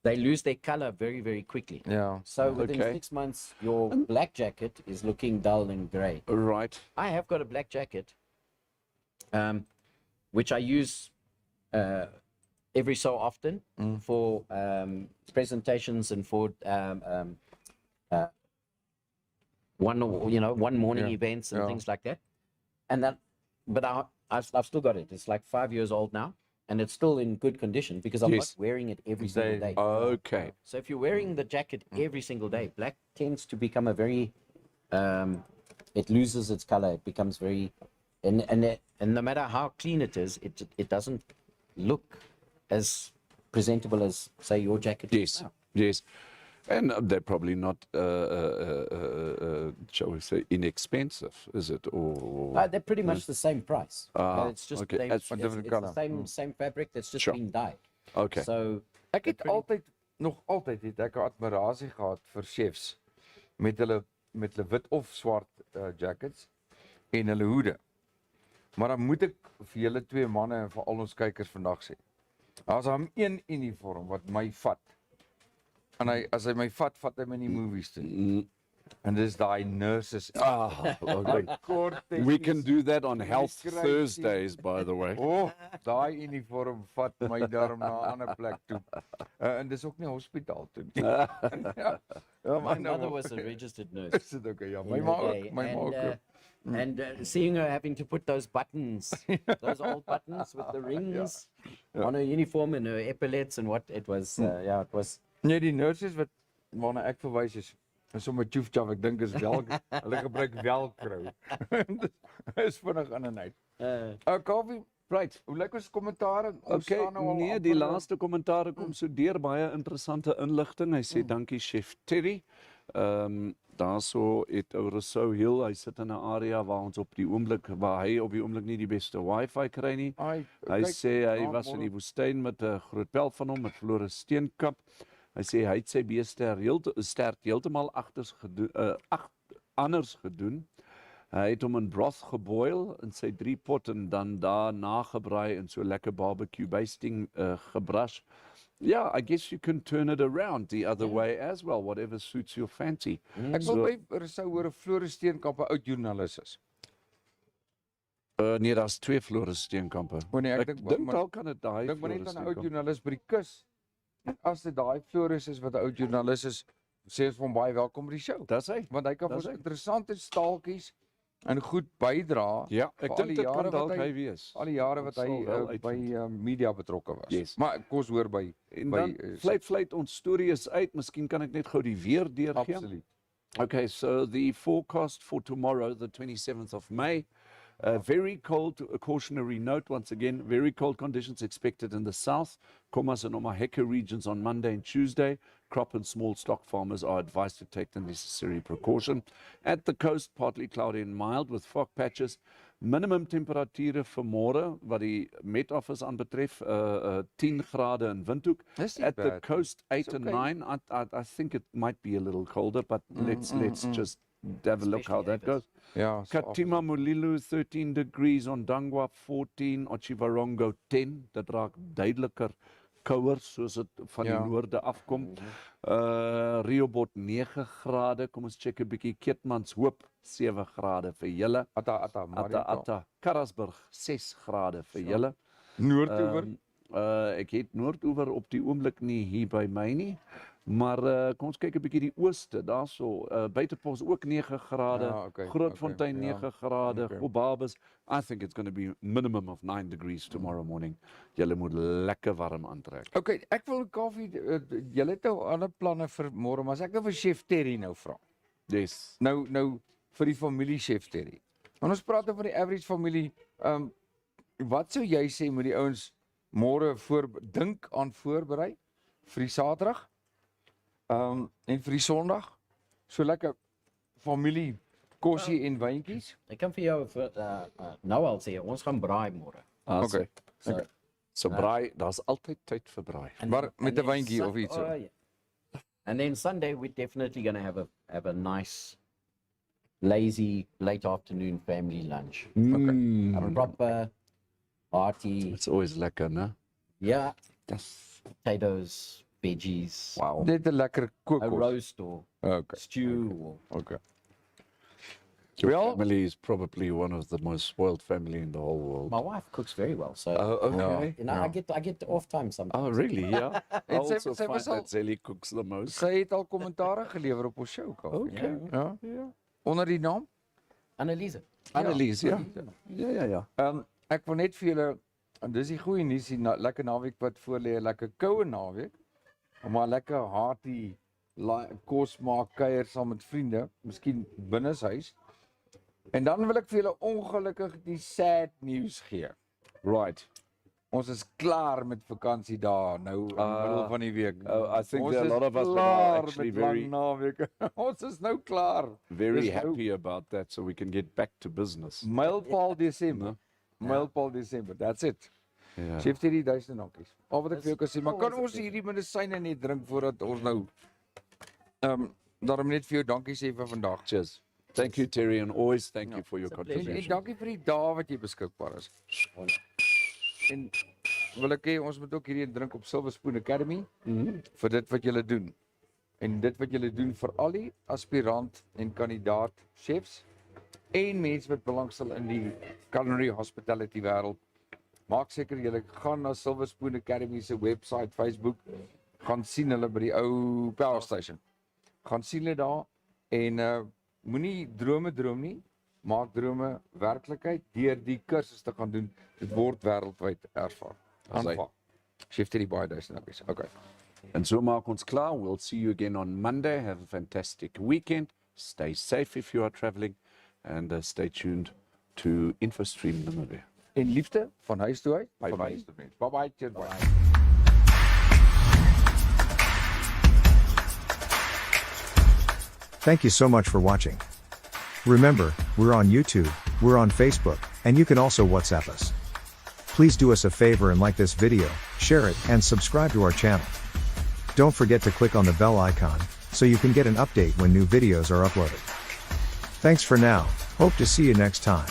they lose their color very, very quickly. Ja. So within Okay. 6 months, your black jacket is looking dull and gray. Right. I have got a black jacket, which I use every so often for presentations and for one morning Yeah, events and yeah. things like that. And that, but I've still got it. It's like 5 years old now, and it's still in good condition because I'm Yes. not wearing it every single day. Okay. So if you're wearing the jacket every single day, black tends to become a very, it loses its color. It becomes very, and no matter how clean it is, it doesn't look as presentable as, say, your jacket. is Yes. now. Yes. And they're probably not, shall we say, inexpensive, is it? Or They're pretty much the same price. It's just okay. it's A different the colour. same fabric that's just Sure. been dyed. okay. So Ek het nog altyd het ek 'n admirasie gehad vir chefs met hulle wit of swart jackets en hulle hoede. Maar dan moet ek vir julle twee manne en vir al ons kykers vandag sê. As hom een uniform wat my vat. En as hy my vat hy my in die movies toe. En dis daai nurses. Okay. Kort We can do that on Die Health kruisie. Thursdays, by the way. Daai uniform vat my darm na 'n ander plek toe. En dis ook nie hospitaal toe nie. Ja, My maar mother nou was a registered nurse. is dit okay? Ja, my in ma her day, ook, my ma ook. and seeing her having to put those buttons, those old buttons with the rings on her uniform and her epaulets and what it was, yeah, it was. Nee, die nurses wat waarna ek verwys is sommer tjoefjaf, ek dink is hulle gebruik velcro. Is vinnig in en uit. Kaufee, right, hoe lyk ons kommentare? Ons Okay, staan nou al nee, die amper- laaste kommentare kom so deur, baie interessante inligting. Hy sê dankie Chef Terry. Daarso het ou Rousseau Hill, hy sit in 'n area waar hy op die oomblik nie die beste wifi kry nie. Ai, Hy kyk, sê hy ja, was in môre. die woestyn met 'n groot peld van hom met verlore steenkap. Hy sê hy het sy beeste sterk heeltemal anders gedoen. Hy het hom in broth geboil in sy 3 pot en dan daarna gebraai en so lekker barbecue basting gebrush. Yeah, I guess you can turn it around the other way as well, whatever suits your fancy. Ek wil by Rousseau hoor 'n Floris Steenkamp 'n oud joernalis is. Nee, daar's 2 Floris steenkampe. O nee, Ek dink dalk kan dit daai dink maar net Floris aan 'n oud steenkamp. joernalis by die kus. As dit daai Floris is wat 'n oud joernalis is, sê ons vir hom baie welkom by die show. Dis hy. Want hy kan vir Dis ons hy. interessante staaltjies en goed bydra. Ja, vir ek al dink die dit jare kan wat dalk hy wees. Al die jare wat Ons hy sal wel by uitvind. media betrokke was. Yes. Maar kom ons hoor by En by dan vleit ons storie is uit. Miskien kan ek net gou die weer deurgee. absoluut. Okay, so the forecast for tomorrow, the 27th of May, very cold, a cautionary note once again, very cold conditions expected in the south, Khomas and Omaheke regions on Monday and Tuesday. Crop and small stock farmers are advised to take the necessary precaution. At the coast, partly cloudy and mild with fog patches. Minimum temperature vir môre wat die Met Office aanbetref, 10 grade in Windhoek. Dis nie At the bad nie. coast, 8 and okay. 9. I think it might be a little colder, but let's just have a look how Especially that goes. Ja, so Katima Mulilu 13 degrees, Ondangwa 14, Ochivarongo 10. Dit raak duideliker kouer soos dit van die Ja. noorde afkom. Riobot 9 grade. Kom ons check 'n bietjie. Keetmanshoop 7 grade vir julle. Atta Karasburg 6 grade vir julle. Noordoewer. Ek het Noordoewer op die oomblik nie hier by my nie. Maar kom ons kyk 'n bietjie die ooste daarso. Buitepos ook 9 grade. Ja, okay, Grootfontein okay, ja. 9 grade. Okay. Gobabis. I think it's going to be minimum of 9 degrees tomorrow morning. Julle moet lekker warm aantrek. Okay, ek wil Kaufee, julle het nou ander planne vir môre, maar as ek nou vir Chef Terry nou vra. Yes. Nou vir die familie Chef Terry. En ons praat oor die average familie. Wat sou jy sê moet die ouens môre dink aan voorberei vir die Saterdag? En vir die Sondag? So lekker familie kosie en wyntjies. Ek kan vir jou nou al sê ons gaan braai môre. Okay. So, So braai, daar's altyd tyd vir braai. Maar met 'n then wyntjie of iets so. yeah. And then Sunday we're definitely going to have a nice lazy late afternoon family lunch. A proper hearty, It's always lekker, né? yeah, Dis potatoes, veggies, wow. Net 'n lekker a kookos. roast or Okay. stew or Okay. Your Well- family is probably one of the most spoiled family in the whole world. my wife cooks very well. So Okay. you know, I get off time sometimes. Oh, really? Yeah. I En sy- also sy find was al- that Zelly cooks the most. Sy het al kommentare gelewer op ons show, Kaufee. Okay. Ja. Onder die naam? Anneliese. Annelies, ja. Ja. Ek wil net vir julle, en dis die goeie nuus, die lekker naweek wat voor lê, 'n lekker koue naweek. Maar lekker hearty kos maak, kuier saam met vriende, miskien binneshuis. En dan wil ek vir julle ongelukkig die sad news gee. Right. Ons is klaar met vakansie daar nou in die middel van die week. I think Ons there are a is lot of us that klaar are actually met lang very, naweke. Ons is nou klaar. very Dis nou happy about that, so we can get back to business. Mylpaal Desember. Mylpaal Desember. That's it. Yeah. Sê vir die 1000 donkies. Al wat ek vir jou kan sê, maar kan ons hierdie medisyne net drink voordat ons nou daarom net vir jou dankie sê vir vandag. Cheers. Thank you, Terry, and always thank you for your it's a pleasure. En contribution. dankie vir die dae wat jy beskikbaar is. En wil ek hê ons moet ook hierdie drink op Silver Spoon Academy vir dit wat julle doen. en dit wat julle doen vir al die aspirant en kandidaat chefs en mense wat belangstel in die culinary hospitality wêreld. Maak seker julle gaan na Silver Spoon Academy se website, Facebook, gaan sien hulle by die ou power station. Gaan sien hulle daar en moenie drome droom nie, maak drome werklikheid deur die kursus te gaan doen. Dit word wêreldwyd ervaar. Aanvaar. Chef Teddy baie duisend dankie. Okay. And so maak ons klaar. We'll see you again on Monday. Have a fantastic weekend. Stay safe if you are traveling. And stay tuned to InfoStream Namibia. En liefde van huis toe uit. Bye van bye. huis tot mens. Bye bye. Cheers. Bye. Thank you so much for watching. Remember, we're on YouTube, we're on Facebook, and you can also WhatsApp us. Please do us a favor and like this video, share it, and subscribe to our channel. Don't forget to click on the bell icon, so you can get an update when new videos are uploaded. Thanks for now, hope to see you next time.